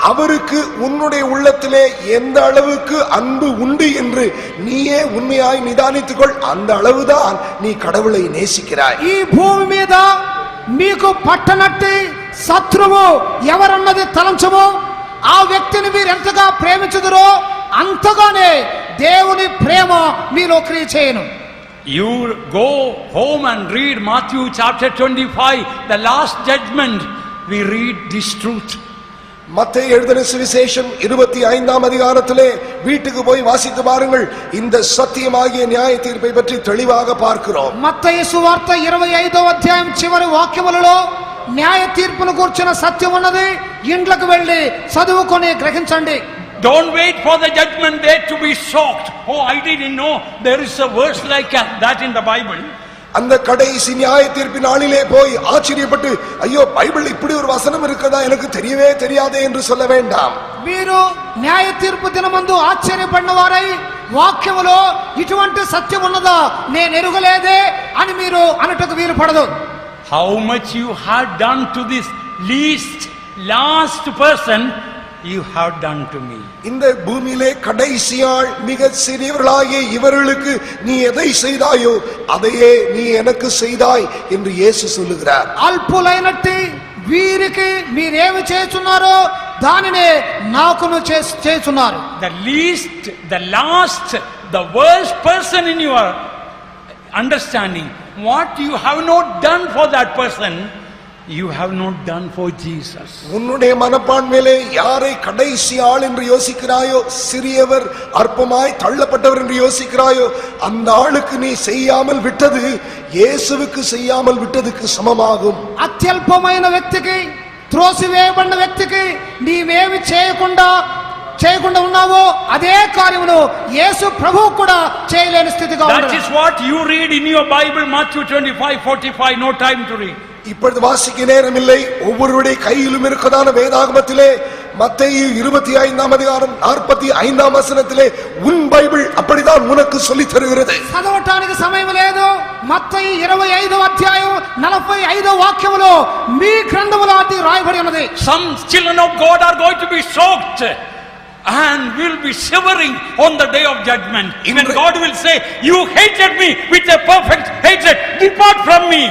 அவருக்கு உன்னுடைய உள்ளத்திலே எந்த அளவுக்கு அன்பு உண்டு என்று நீயே உண்மையாய் நிதானித்துக்கொள். அந்த அளவுதான் நீ கடவுளை நேசிக்கிறாய். ఈ భూమి మీద మీకు పట్టనట్టి శత్రువు ఎవరన్నది తలంచము. ఆ వ్యక్తిని మీరు ఎంతగా ప్రేమించుదురో అంతగానే దేవుని ప్రేమ మీలో క్రియ చేయను. You go home and read Matthew chapter 25, the last judgment. We read this truth. மத்தேயு எழுதின சுவிசேஷம் 25ஆம் அதிகாரத்திலே வீட்டுக்கு போய் வாசித்து பாருங்கள். இந்த சத்தியமாகிய நியாய தீர்ப்பை பற்றி தெளிவாக பார்க்கிறோம். మత్తయి సువార్త 25వ అధ్యాయం చివరి వాక్యములలో న్యాయ తీర్పును గురించిన సత్యం ఉన్నది. ఇంట్లోకి వెళ్ళి చదువుకొని గ్రహించండి. Don't wait for the judgment day to be shocked. Oh, I didn't know there is a verse like that in the Bible. அந்த கடைசி நியாய தீர்ப்பு நாளிலே போய் ஆச்சரியப்பட்டு ஐயோ பைபிள் இப்படி ஒரு வசனம் இருக்குதா எனக்கு தெரியவே தெரியாதே என்று சொல்ல வேண்டாம். మీరు న్యాయ తీర్పు దినమందు ఆశ్చర్యపడిన వారై వాక్యములో ఇటువంటి సత్యం ఉన్నదా నేను ఎరుగలేదే అని మీరు అనటకు వీలు పడదు. How much you have done to this least last person, you have done to me. இந்த பூமியிலே கடைசியாள் மிக சிறியவர்களாகிய இவர்களுக்கு நீ எதை செய்தாயோ அதையே நீ எனக்கு செய்தாய் என்று இயேசு சொல்லுகிறார். అల్పులైనట్టి వీరికి మీరేమి చేస్తున్నారు దానినే నాకును చేస్తున్నారు. The least, the last, the worst person in your understanding, what you have not done for that person, you have not done for Jesus. உன்னுடைய மனப்பான்மையிலே யாரை கடைசி ஆள் என்று யோசிக்கிறாயோ, சிறியவர் அற்பமாய் தள்ளப்பட்டவர் என்று யோசிக்கிறாயோ, அந்த ஆளுக்கு நீ செய்யாமல் விட்டது இயேசுவுக்கு செய்யாமல் விட்டதுக்கு சமமாகும். అత్యల్పమైన వ్యక్తికి త్రోసివేయబడిన వ్యక్తికి నీవేమి చేయకుండా ఉన్నావో అదే కార్యమును యేసు ప్రభువు కూడా చేయలేని స్థితిగా ఉన్నాడు. That is what you read in your Bible, Matthew 25:45. No time to read. இப்பொழுது வாசிக்க நேரம் இல்லை. ஒவ்வொருடைய கையிலும் இருக்கதான வேதாகமத்திலே மத்தேயு 25ஆம் அதிகாரம் 45ஆம் வசனத்திலே உன் பைபிள் அப்படிதான் உனக்கு சொல்லித் தருகிறது. చదవటానికి సమయం లేదు. మత్తయి 25వ అధ్యాయం 45వ వాక్యములో మీ గ్రంథములో అది రాయబడి ఉన్నది. Some children of God are going to be shocked and will be shivering on the day of judgment. Even God will say, you hated me with a perfect hatred. Depart from me,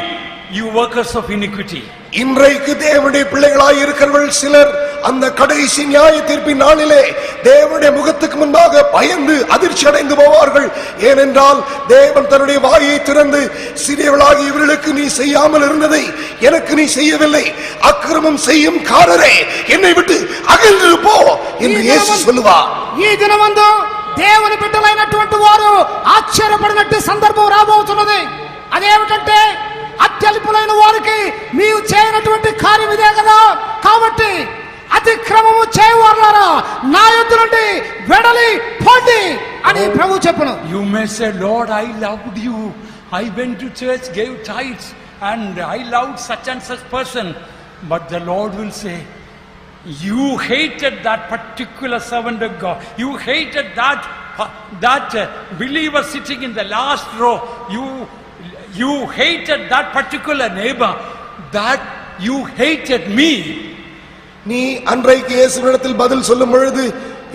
you workers of iniquity. இன்றைக்கு தேவனுடைய பிள்ளைகளாய் இருக்கிறவர்கள் சிலர் அந்த கடைசி நியாய தீர்ப்பின் நாளிலே தேவனுடைய முகத்துக்கு முன்பாக பயந்து அதிர்ச்சி அடைந்து போவார்கள். ஏனென்றால் தேவன் தன்னுடைய வாயை திறந்து சிறியவளாகி இவர்களுக்கு நீ செய்யாமல் இருந்ததை எனக்கு நீ செய்யவில்லை, அக்கிரமம் செய்யும் காரரே என்னை விட்டு அகன்று போ என்று இயேசு சொல்லுவார். ఈ దినమందు దేవుని బిడ్డలైనటువంటి వారు ఆశ్చర్యపడినట్టు సందర్భం రాబోతున్నది. అదేమిటంటే అత్యల్పులైన వారికి నీవు చేయనటువంటి కార్యం ఇదే కదా, కాబట్టి అతిక్రమము చేయవారులారా నా యొద్ద నుండి వెడలి పోండి అని ప్రభువు చెప్పును. You may say, Lord, I loved you, I went to church, gave tithes, and I loved such and such person. But the Lord will say, you hated that particular servant of God, you hated that believer sitting in the last row, you hated that particular neighbor, that you hated me. நீ அன்றைக்கு இயேசுவிடத்தில் பதில் சொல்லும் பொழுது,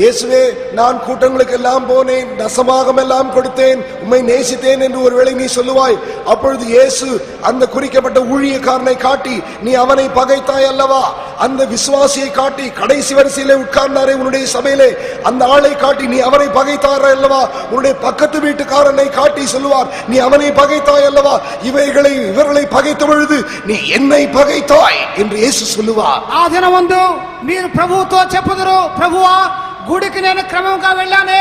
இயேசுவே நான் கூட்டங்களுக்கு எல்லாம் போனேன், தசமாகம் எல்லாம் கொடுத்தேன், உம்மை நேசித்தேன் என்று ஒருவேளை நீ சொல்லுவாய். அப்பொழுது இயேசு அந்த குறிக்கப்பட்ட ஊழியக்காரனை காட்டி, நீ அவனை பகைத்தாய் அல்லவா, அந்த விசுவாசியை காட்டி, கடைசி வரிசையிலே உட்கார்ந்தாரே உன்னுடைய சபையிலே அந்த ஆளை காட்டி நீ அவனை பகைத்தார் அல்லவா, உன்னுடைய பக்கத்து வீட்டுக்காரனை காட்டி சொல்லுவார், நீ அவனை பகைத்தாய் அல்லவா, இவர்களை பகைத்த பொழுது நீ என்னை பகைத்தாய் என்று இயேசு சொல்லுவார். ఆ దినమందు మీరు ప్రభువుతో చెప్పుదురు, ప్రభువా గుడికి నేను క్రమంగా వెళ్ళానే,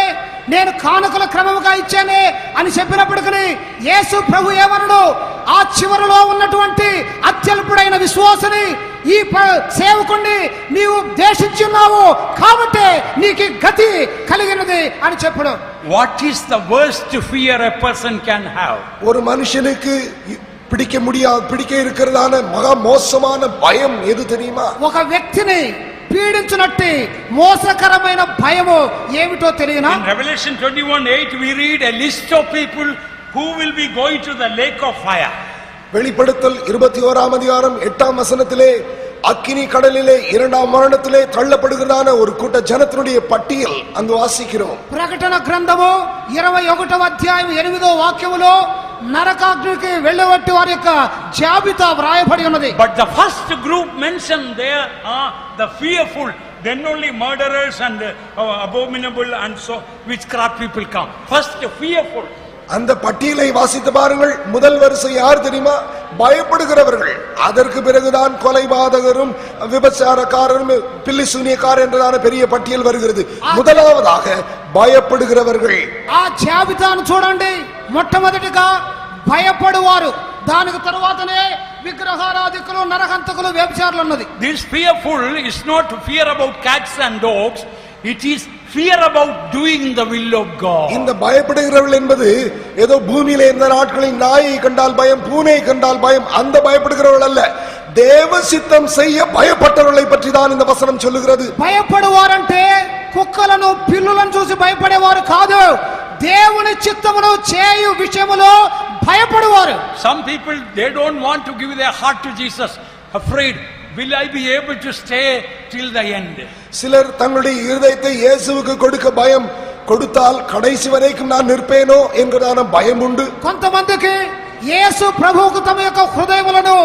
నేను కానుకల క్రమంగా ఇచ్చానే అని చెప్పినప్పటికీ యేసు ప్రభు ఏమన్నాడు, ఆ చివరిలో ఉన్నటువంటి అత్యల్పుడైన విశ్వాసిని, ఈ సేవకుణ్ణి నీవు ద్వేషించున్నావు కాబట్టి నీకు గతి కలిగినది అని చెప్పాడు. What is the worst fear a person can have? ஒரு மனுஷனுக்கு பிடிக்க இருக்கிறதான மகா மோசமான பயம் எது தெரியுமா? ఒక వ్యక్తిని పీడించునట్టి మోసకరమైన భయము ఏమిటో తెలియనా? In Revelation 21:8 we read a list of people who will be going to the lake of fire. வெளிப்படுத்தல் 21ஆம் அதிகாரம் 8ஆம் வசனத்திலே அக்கினி கடலிலே இரண்டாம் மரணத்திலே தள்ளப்படுகிறதான ஒரு கூட்ட ஜனத்தினுடைய பட்டியல் அங்கு வாசிக்கிறோம். ప్రకటన గ్రంథము 21వ అధ్యాయం 8వ వాక్యములో నరకాగ్నికి వెళ్ళేవారి వారి యొక్క జాబితా వ్రాయబడి ఉన్నది. But the first group mentioned there are the fearful, then only murderers and abominable and so witchcraft people come. First fearful. அந்த பட்டியலை வாசித்து பாருங்கள். முதல் வரிசை யார் தெரியுமா? பயப்படுகிறவர்கள். அதற்கு பிறகுதான் கொலைபாதகரும் விபச்சாரக்காரரும் பில்லிசூனியக்காரர் என்றதான பெரிய பட்டியல் வருகிறது. முதலாவதாக பயப்படுகிறவர்கள். ఆ జాబితాను చూడండి. మొట్టమొదటిగా భయపడువారు, దానికి తరువాతనే విగ్రహారాధికులు, నరహంతకులు, వ్యభిచారులు ఉన్నది. This fearful is not fear about cats and dogs, it is fear about doing the will of God. இந்த பயப்படுகிறவர்கள் என்பது ஏதோ பூமியிலே இருந்த நாட்களில் நாயை கண்டால் பயம், பூனை கண்டால் பயம், அந்த பயப்படுகிறவர்கள் அல்ல, தேவ சித்தம் செய்ய பயப்பட்டவர்களை பற்றி தான் இந்த வசனம் சொல்லுகிறது. భయపడువారంటే కుక్కలను పిల్లులను చూసి భయపడేవారు కాదు, దేవుని చిత్తమును చేయు విషయములో భయపడువారు. Some people, they don't want to give their heart to Jesus, afraid, will I be able to stay till the end? சிலர் தங்களுடைய இருதயத்தை இயேசுவுக்கு கொடுக்க பயம், கொடுத்தால் கடைசி வரைக்கும் நான் நிற்பேனோ என்கிறதான பயம் உண்டு. కొంతమందికి యేసు ప్రభువుకు తమ యొక్క హృదయములను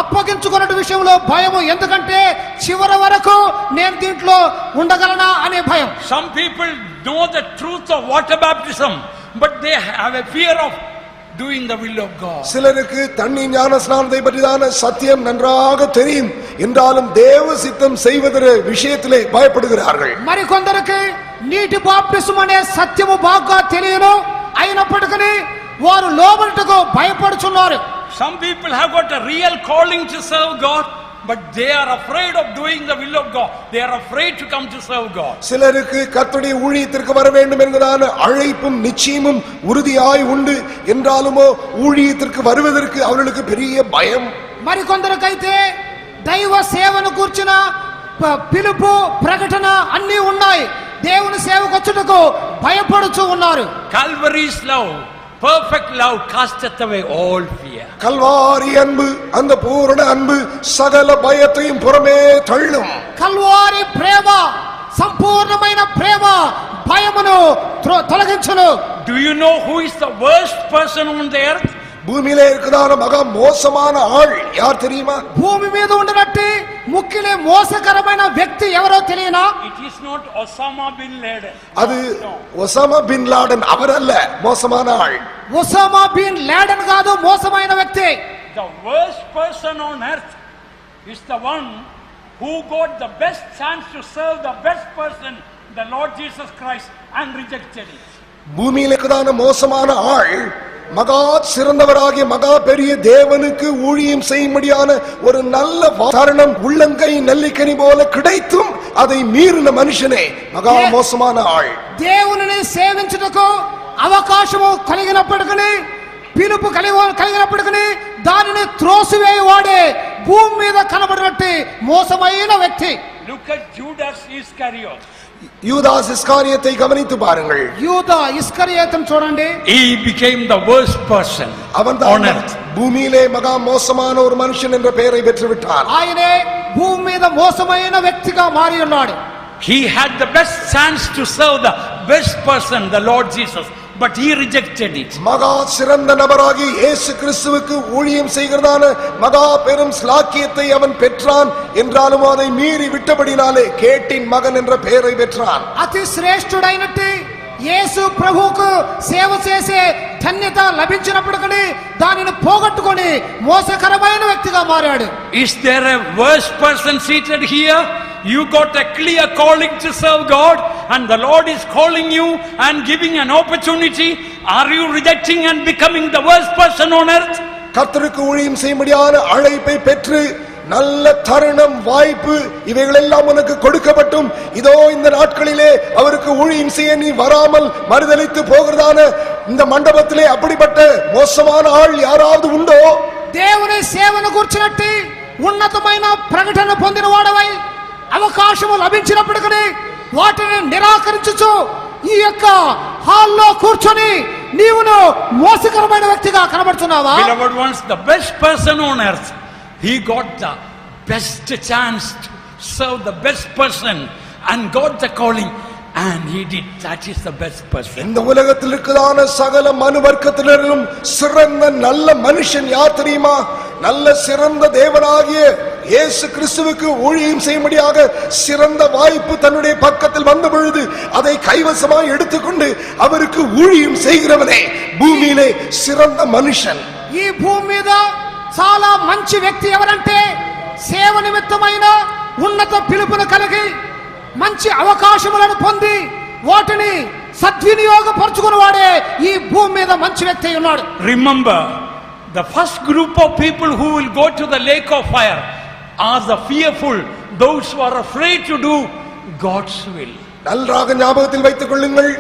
అప్పగించుకున్న విషయంలో భయము, ఎందుకంటే చివరి వరకు నేను దీంట్లో ఉండగలనా అనే భయం. Some people know the truth of water baptism, but they have a fear of doing the will of God. சிலருக்கு தண்ணீர் ஞான ஸ்நானத்தை பற்றிதான சத்தியம் நன்றாக தெரியும், என்றாலும் தேவ சித்தம் செய்வதற்கு விஷயத்திலே பயப்படுகிறார்கள். మరి కొందరికి నీటి బాప్తిస్మం అనే సత్యము బాగా తెలియను, అయినప్పటికీ వారు లోబడుటకు భయపడుచున్నారు. Some people have got a real calling to serve God, but they are afraid of doing the will of God. They are afraid to come to serve God. சிலருக்கு கர்த்தருடைய ஊழியத்திற்கு வர வேண்டும் என்கிறதான அழைப்பும் நிச்சயமும் உறுதியாய் உண்டு, என்றாலுமோ ஊழியத்திற்கு வருவதற்கு அவர்களுக்கு பெரிய பயம். మరి కొందరికైతే దైవ సేవను కూర్చున్న పిలుపు, ప్రకటన అన్నీ ఉన్నాయి, దేవుని సేవకు వచ్చుటకు భయపడుచు ఉన్నారు. Calvary's love, perfect love, casteth away all fear. Kalvari அன்பு, அந்த பூரண அன்பு சகல பயத்தையும் புறமே தள்ளும். కల్వారి ప్రేమ, సంపూర్ణమైన ప్రేమ భయమును తొలగించును. Do you know who is the worst person on the earth? பூமியிலே இருக்கிறதான மகா மோசமான ஆள் யார் தெரியுமா? భూమి మీద ఉండనట్టి ముఖ్యలే మోసకరమైన వ్యక్తి ఎవరో తెలియనా? It is not Osama bin Laden. அது ஒசாமா பின் லாடன் அவர் அல்ல மோசமான ஆள். ఒసామా బిన్ లాడెన్ కాదు మోసమైన వ్యక్తి. The worst person on earth is the one who got the best chance to serve the best person, the Lord Jesus Christ, and rejected it. பூமியிலே இருக்கிறதான மோசமான ஆள் மகா சிறந்தவராகிய மகா பெரிய தேவனுக்கு ஊழியம் செய்யும்படியான ஒரு நல்ல தருணம் உள்ளங்கை நெல்லிக்கனி போல கிடைத்தும் அதை மீறின மனுஷனே மகா மோசமான ஆள். దేవునిని సేవించుటకు అవకాశము కలిగినప్పటికీ, పిలుపు కలిగినప్పటికీ దానిని త్రోసివేయవాడే భూమి మీద కనబడినట్టు మోసమైన వ్యక్తి. Look at Judas Iscariot. யூதாஸ் இஸ்காரியத்தை கவனித்து பாருங்கள். యూదా ఇస్కరియోతును చూడండి. He became the worst person on earth. பூமியிலே மகா மோசமான ஒரு மனுஷன் என்ற பெயரை பெற்று விட்டார். ఆయనే భూమి మీద మోసమైన వ్యక్తిగా మారి ఉన్నాడు. He had the best chance to serve the best person, the Lord Jesus, but he rejected it. மகா சிறந்த நபராகி இயேசு கிறிஸ்துவுக்கு ஊழியம் செய்கிறதான மகா பெரும் ஸ்லாக்கியத்தை அவன் பெற்றான். என்றாலும் அதை மீறி விட்டபடினாலே கேட்டின் மகன் என்ற பெயரை பெற்றான். అతి శ్రేష్ఠుడైనట్టి యేసు ప్రభువుకు సేవ చేసే ధన్యత లభించినప్పటికీ దానిని పోగొట్టుకొని మోసకరమైన వ్యక్తిగా మారాడు. Is there a worse person seated here? You got a clear calling to serve God and the Lord is calling you and giving an opportunity. Are you rejecting and becoming the worst person on earth? கர்த்தருக்கு ஊழியம் செய்யும்படியான அழைப்பை பெற்று நல்ல தருணம் வாய்ப்பு இவைகள் எல்லாம் உனக்கு கொடுக்கப்பட்டும் இதோ இந்த நாட்களிலே அவருக்கு ஊழியம் செய்ய நீ வராமல் மறுதலித்து போகிறதான இந்த மண்டபத்திலே அப்படிப்பட்ட மோசமான ஆள் யாராவது உண்டோ? దేవుని సేవను కూర్చున్నట్టు ఉన్నతమైన ప్రకటన పొందిన వాడవై అవకాశము లభించినప్పటికీ వాటిని నిరాకరించుచు ఈ యొక్క హాల్లో కూర్చొని నీవును మోసకరమైన వ్యక్తిగా కనబడుతున్నావా? Beloved ones, the best person on earth, he got the best chance to serve the best person and got the calling and he did. That is the best person. இந்த உலகத்தில் இருக்கிறதான சகல மனுவர்க்கத்தினரிலும் சிறந்த நல்ல மனுஷன் யார் தெரியுமா? நல்ல சிறந்த தேவனாகிய இயேசு கிறிஸ்துவுக்கு ஊழியம் செய்யும்படியாக சிறந்த வாய்ப்பு தன்னுடைய பக்கத்தில் வந்த பொழுது அதை கைவசமாய் எடுத்துக்கொண்டு அவருக்கு ஊழியம் செய்கிறவனே பூமியிலே சிறந்த மனுஷன். ఈ భూమి మీద చాలా మంచి వ్యక్తి ఎవరంటే సేవ నిమిత్తమైన ఉన్నత పిలుపును కలిగి మంచి అవకాశములను పొంది వాటిని సద్వినియోగపరచుకుని వాడే ఈ భూమి మీద మంచి వ్యక్తి ఉన్నాడు. Remember, the first group of people who will go to the lake of fire are the fearful, those who are afraid to do God's will. நன்றாக ஞாபகத்தில் வைத்துக் கொள்ளுங்கள்.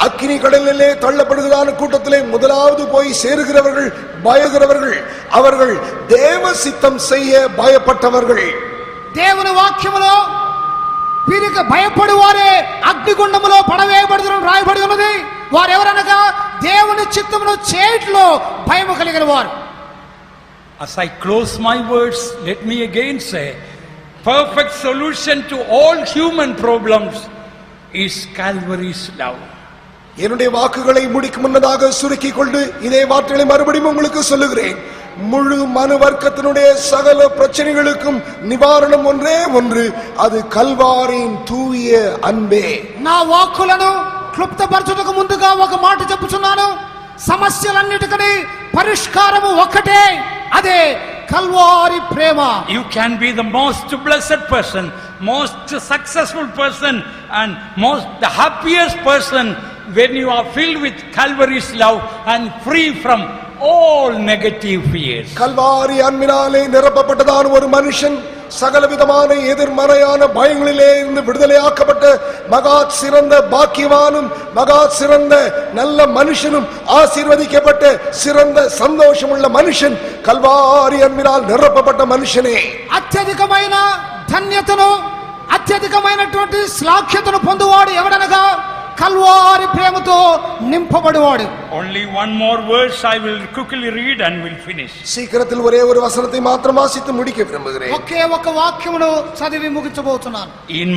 அக்கினி கடலிலே தள்ளப்படுகிறான கூட்டத்திலே முதலாவது போய் சேருகிறவர்கள் பயகிறவர்கள், அவர்கள் தேவ சித்தம் செய்ய பயப்பட்டவர்கள். దేవుని వాక్యములో వీరికి భయపడి వారే అగ్నిగుండములో పడవేయబడుదురని రాయబడి ఉన్నది. వారెవరనగా దేవుని చిత్తమును చేయట్లో భయము కలిగిన వారు. As I close my words, let me again say, perfect solution to all human problems is Calvary's love. என்னுடைய வாக்குகளை முடிக்கும் முன்னதாக சுருக்கிக் கொண்டு இதே வார்த்தைகளை மறுபடியும் உங்களுக்கு சொல்லுகிறேன். முழு மனு வர்க்கத்தினுடைய சகல பிரச்சனைகளுக்கும் நிவாரணம் ஒன்றே ஒன்று, அது கல்வாரியின் தூய அன்பே. నా వాక్కులను క్లుప్తపరచుటకు ముందుగా ఒక మాట చెప్పుచున్నాను. సమస్యలన్నిటికీ పరిష్కారము ఒక్కటే, అదే కల్వారి ప్రేమ. You can be the most blessed person, most successful person and the happiest person when you are filled with Calvary's love and free from all negative fears. Kalvari அன்பினாலே நிரப்பப்பட்டதான ஒரு மனுஷன் சகலவிதமான எதிர்மறையான பயங்களிலே இருந்து விடுதலையாக்கப்பட்ட மகா சிறந்த பாக்கியவானும் மகா சிறந்த நல்ல மனுஷனும் ஆசீர்வதிக்கப்பட்ட சிறந்த சந்தோஷமுள்ள மனுஷன் கல்வாரி அன்பினால் நிரப்பப்பட்ட மனுஷனே. అత్యధికమైన ధన్యతను అత్యధికమైనటువంటి శ్లాఘ్యతను పొందువాడు ఎవడనగా కల్వారి ప్రేమతో నింపబడివాడు. Only one more verse I will quickly read and will finish. சீக்கிரத்தில் ஒரே ஒரு வசனத்தை மாத்திரம் வாசித்து முடிக்க விரும்புகிறேன். ఒకే ఒక వాక్యమును చదివి ముగించబోతున్నాను. In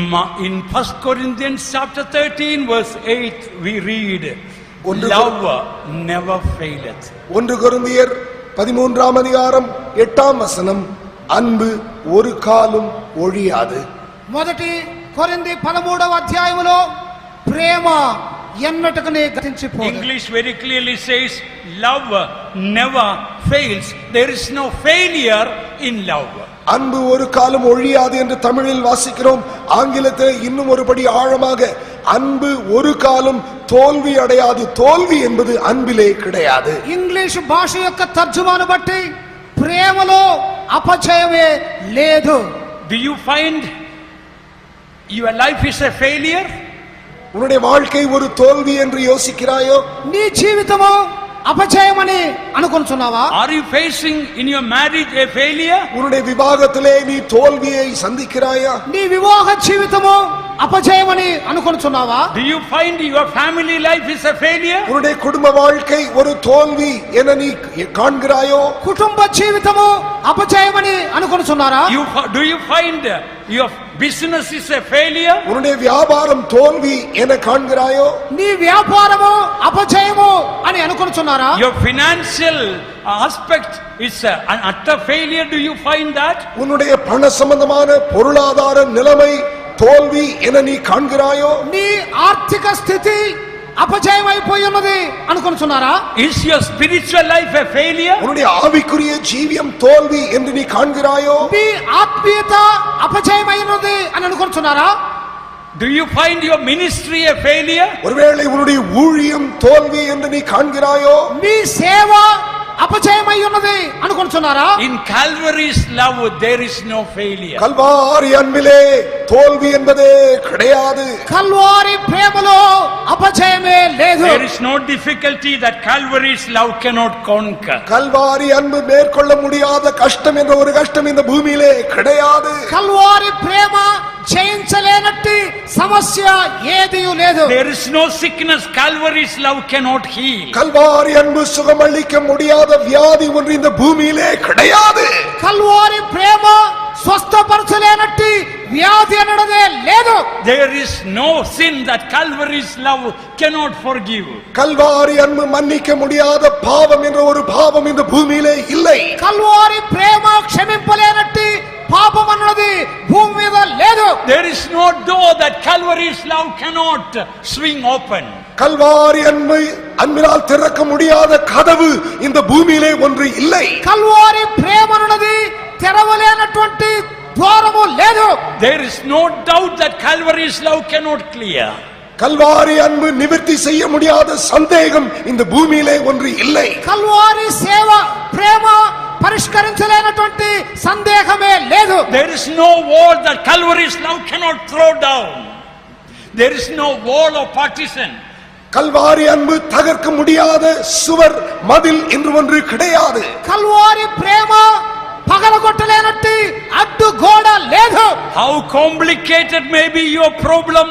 1 Corinthians chapter 13 verse 8 we read, love never faileth. 1 கொரிந்தியர் 13ஆம் அதிகாரம் 8ஆம் வசனம், அன்பு ஒரு காலும் ஒழியாது. మొదటి కొరింథీ 13వ అధ్యాయములో ప్రేమ ఎన్నటికీ గతించిపోదు. English very clearly says love never fails. There is no failure in love. அன்பு ஒரு காலம் ஒழியாது என்று தமிழில் வாசிக்கிறோம். ஆங்கிலத்தில் இன்னும் ஒருபடி ஆழமாக, அன்பு ஒரு காலம் தோல்வி அடையாது. தோல்வி என்பது அன்பிலே கிடையாது. ఇంగ్లీష్ భాష యొక్క తర్జుమాను బట్టి ప్రేమలో అపజయమే లేదు. Do you find your life is a failure? உன்னுடைய வாழ்க்கை ஒரு தோல்வி என்று யோசிக்கிறாயோ? నీ జీవితము అపజయమని అనుకుంటున్నావా? Are you facing in your marriage a failure? உன்னுடைய விவாகத்திலே நீ தோல்வியை சந்திக்கிறாயா? నీ వివాహ జీవితము అపజయమని అనుకొనుచున్నావా? Do you find your family life is a failure? உன்னுடைய குடும்ப வாழ்க்கை ஒரு தோல்வி என நீ காண்கிறாயோ? కుటుంబ జీవితము అపజయమని అనుకొనుచున్నారా? Do you find your business is a failure? உன்னுடைய வியாபாரம் தோல்வி என காண்கிறாயோ? నీ వ్యాపారము అపజయము అని అనుకొనుచున్నారా? Your financial aspect is an utter failure. Do you find that? உன்னுடைய பண சம்பந்தமான பொருளாதார நிலைமை தோல்வி என நீ காண்கிறாயோ? నీ ఆర్థిక స్థితి అపజయమైపోయి ఉన్నది అనుకొనుచున్నారా? Is your spiritual life a failure? உன்னுடைய ஆவிக்குரிய ஜீவியம் தோல்வி என்று நீ காண்கிறாயோ? మీ ఆత్మీయత అపజయమైనది అని అనుకొనుచున్నారా? Do you find your ministry a failure? ஒருவேளை உன்னுடைய ஊழியம் தோல்வி என்று நீ காண்கிறாயோ? మీ సేవ అపజయమై ఉన్నది అనుకొనుచున్నారా? In Calvary's love there is no failure. Kalvari அன்பிலே தோல்வி என்பதே கிடையாது. కల్వారి ప్రేమలో అపజయమే లేదు. There is no difficulty that Calvary's love cannot conquer. Kalvari அன்பு மேற்கொள்ள முடியாத கஷ்டம் என்ற ஒரு கஷ்டம் இந்த பூமியிலே கிடையாது. కల్వారి ప్రేమ జయించలేనట్టి సమస్య ఏదీ లేదు. There is no sickness Calvary's love cannot heal. Kalvari அன்பு சுகமளிக்க முடியாத வியாதி ஒன்று இந்த பூமியிலே கிடையாது. కల్వారి ప్రేమ స్వస్థపరచలేనట్టి వ్యాధి అనడదే లేదు. There is no sin that Calvary's love cannot forgive. Kalvari அன்பு மன்னிக்க முடியாத பாவம் என்ற ஒரு பாவம் இந்த பூமியிலே இல்லை. కల్వారి ప్రేమ క్షమింపలేనట్టి పాపం అన్నది భూమి మీద లేదు. There is no door that Calvary's love cannot swing open. Kalvari அன்பினால் திறக்க முடியாத கதவு இந்த பூமியிலே ஒன்று இல்லை. కల్వారి ప్రేమ అన్నది తెరవలేనటువంటి ద్వారము లేదు. There is no doubt that Calvary's love cannot clear. Kalvari அன்பு நிவர்த்தி செய்ய முடியாத சந்தேகம் இந்த பூமியிலே ஒன்று இல்லை. కల్వారి సేవ ప్రేమ పరిష్కరించలేనటువంటి సందేహమే లేదు. There is no wall that Calvary's love cannot throw down. There is no wall of partition. Kalvari அன்பு தகர்க்க முடியாத சுவர் மதில் என்று ஒன்று கிடையாது. కల్వారి ప్రేమ పగలగొట్టలేనట్టి అడ్డు గోడ లేదు. How complicated may be your problem,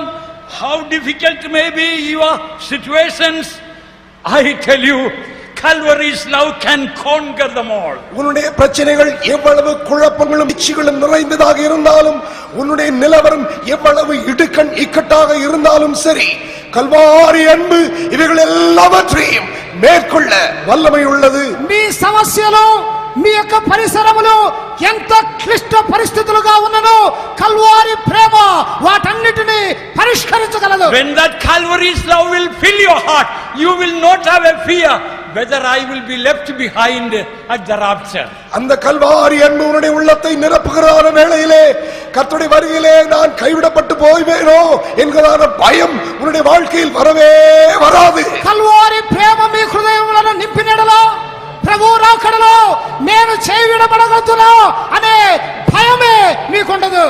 how difficult may be your situations, I tell you, Calvary's love can conquer them all. உன்னுடைய பிரச்சனைகள் எவ்வளவு குழப்பங்களும் இச்சைகளும் நிறைந்ததாக இருந்தாலும், உன்னுடைய நிலவரம் எவ்வளவு இடுக்கண் இக்கட்டாக இருந்தாலும் சரி, கல்வாரி அன்பு இவைகள் எல்லாவற்றையும் மேற்கொள்ள வல்லமை உள்ளது. మీ సమస్యలు మీ యొక్క పరిసరములు ఎంత క్లిష్ట పరిస్థితులుగా ఉన్ననో కల్వారి ప్రేమ వాటన్నిటిని పరిష్కరించగలదు. When that Calvary's love will fill your heart, you will not have a fear whether I will be left behind at the rapture. அந்த கல்வாரி அன்பு உன்னுடைய உள்ளத்தை நிரப்புகிற வேளையிலே கர்த்தருடைய வருகையிலே நான் கைவிடப்பட்டு போய்வேனோ என்கிறதான பயம் உன்னுடைய வாழ்க்கையில் வரவே வராது. కల్వారి ప్రేమ మీ హృదయములను నింపినడలో ప్రభు రాకడలో నేను చేయవిడబడగలుగుతున్నా అనే భయమే మీకుండదు.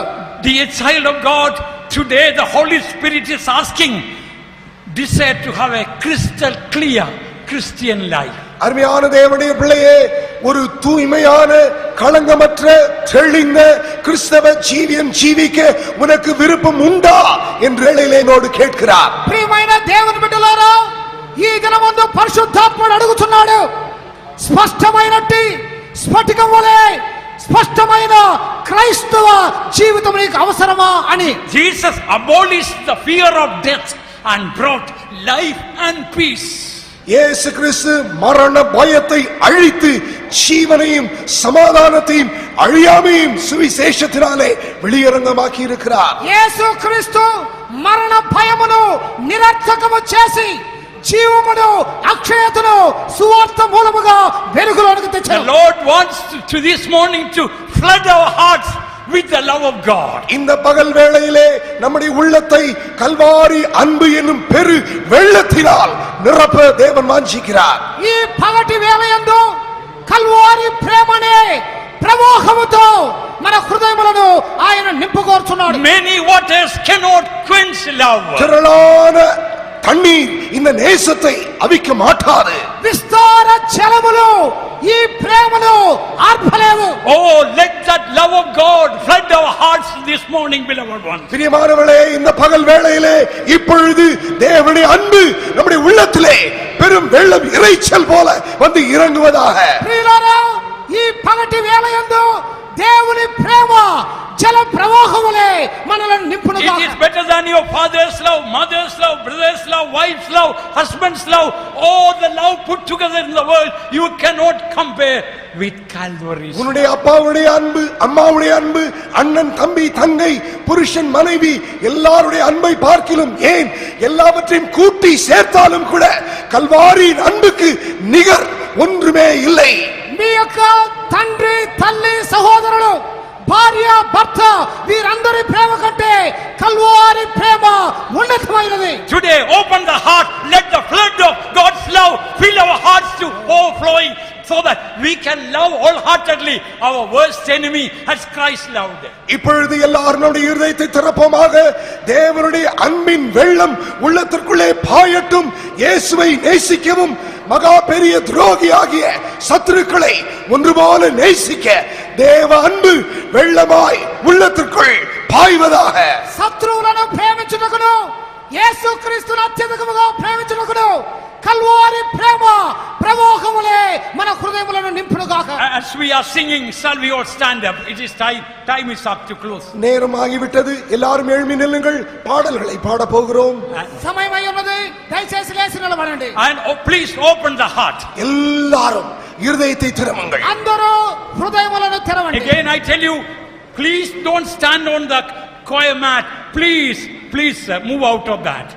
Dear child of God, today the Holy Spirit is asking, desire to have a crystal clear Christian life. அருமையான தேவனுடைய பிள்ளையே, ஒரு தூய்மையான களங்கமற்ற தெளிந்த கிறிஸ்தவ ஜீவியம் ஜீவிக்க உனக்கு விருப்பம் உண்டா என்று என்னோடு கேட்கிறார். ప్రియమైన దేవుని బిడ్డలారా, ఈ దినమందు పరిశుద్ధాత్ముడు అడుగుతున్నాడు, స్పష్టమైనట్టి స్ఫటికం వలె స్పష్టమైన క్రైస్తవ జీవితం నీకు అవసరమా అని. Jesus abolished the fear of death and brought life and peace. இயேசு கிறிஸ்து மரண பயத்தை அழித்து ஜீவனையும் சமாதானத்தையும் அழியாமையும் சுவிசேஷத்தினாலே வெளியரங்கமாக்கி இருக்கிறார். యేసు క్రీస్తు మరణ భయమును నిరర్థకము చేసి జీవమును అక్షయతను సువార్త మూలముగా వెలుగులోనికి తెచ్చాడు. The Lord wants to this morning to flood our hearts with the love of God. இந்த பகல் வேளையிலே நம்முடைய உள்ளத்தை கல்வாரி அன்பு என்னும் பெரு வெள்ளத்தினால் நிரப்ப தேவன் வாஞ்சிக்கிறார். ఈ పగటి వేళయందు కల్వారి ప్రేమనే ప్రవాహముతో మన హృదయములను ఆయన నింపుకోరుచున్నాడు. Many waters cannot quench love. திரளான தண்ணீர் இந்த நேசத்தை அவிக்க மாட்டாது. విస్తార జలములు ఈ ప్రేమను ఆర్పలేవు. Oh, let that love of God flood our hearts this morning, beloved ones. பிரியமானவர்களே, இந்த பகல் வேளையிலே இப்பொழுது தேவனுடைய அன்பு நம்முடைய உள்ளத்திலே பெரும் வெள்ளம் இறைச்சல் போல வந்து இறங்குவதாக. ప్రియులారా, ఈ పగటి వేళయందు దేవుని ప్రేమ జల ప్రవాహములే మనలను నింపునుగా. It is better than your father's love, mother's love, brother's love, wife's love, husband's love, all the love put together in the world. You cannot compare with Calvary's. உன்னுடைய அப்பாவுடைய அன்பு, அம்மாவுடைய அன்பு, அண்ணன் தம்பி தங்கை, புருஷன் மனைவி எல்லாருடைய அன்பை பார்க்கிலும், ஏன் எல்லாவற்றையும் கூட்டி சேர்த்தாலும் கூட கல்வாரியின் அன்புக்கு நிகர் ஒன்றுமே இல்லை. మీ యొక్క తండ్రి తల్లి సహోదరులు భార్య భర్త వీరందరి ప్రేమ కంటే కల్వారి ప్రేమ ఉన్నతమైనది. Today open the heart, let the flood of God's love fill our hearts to overflowing, so that we can love wholeheartedly our worst enemy as Christ loved them. இப்பொழுது எல்லாருடைய இருதயத்தை திறப்போமாக. தேவனுடைய அன்பின் வெள்ளம் உள்ளத்திற்குள்ளே பாயட்டும். இயேசுவை நேசிக்கவும் மகா பெரிய துரோகியாகிய சத்துருக்களை ஒன்று போல நேசிக்க தேவ அன்பு வெள்ளமாய் உள்ளத்திற்குள் பாய்வதாக. శత్రువులను ప్రేమించుటకును యేసుక్రీస్తును అత్యధికముగా ప్రేమించుటకును కల్వారి ప్రేమ ప్రవాహములే మన హృదయములను నింపునుగాక. As we are singing, shall we all stand up? It is time is up to close. நேரம் ஆகிவிட்டது. எல்லாரும் எழும்பி நில்லுங்கள். பாடல்களை பாட போகிறோம். సమయమై ఉన్నది. దయచేసి లేచి నిలబడండి. And please open the heart. எல்லாரும் இருதயத்தை திறமுங்கள். అందరూ హృదయములను తెరవండి. Again I tell you, please don't stand on the choir mat. Please move out of that.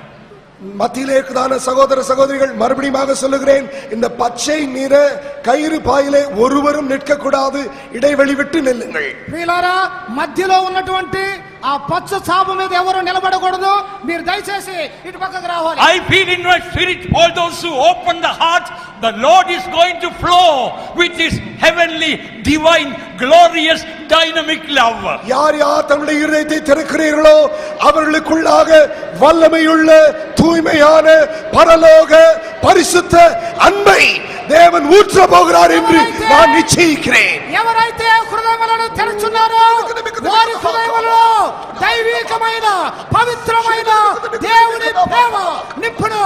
மத்தியிலே இருக்கிறதான சகோதர சகோதரிகள், மறுபடியும் சொல்லுகிறேன், இந்த பச்சை நிற கயிறு பாயிலே ஒருவரும் நிற்க கூடாது. இடைவெளி விட்டு நில்லுங்கள். ప్రియులారా, మధ్యలో ఉన్నటువంటి ఆ పచ్చ చాప మీద ఎవరు నిలబడకూడదు. మీరు దయచేసి ఇటు పక్కకు రావాలి. I feel in my spirit, all those who open the heart, the Lord is going to flow with his heavenly, divine, glorious, dynamic love. யார் யார் தங்களுடைய இருதயத்தை திறக்கிறீர்களோ அவர்களுக்குள்ளாக வல்லமையுள்ள தூய்மையான பரலோக பரிசுத்த அன்பை தேவன் ஊற்ற போகிறார் என்று நான் நிச்சயிக்கிறேன். ఎవరైతే హృదయములను తెరుచున్నారో వారి హృదయములో దైవికమైన పవిత్రమైన దేవుని ప్రేమ నింపును.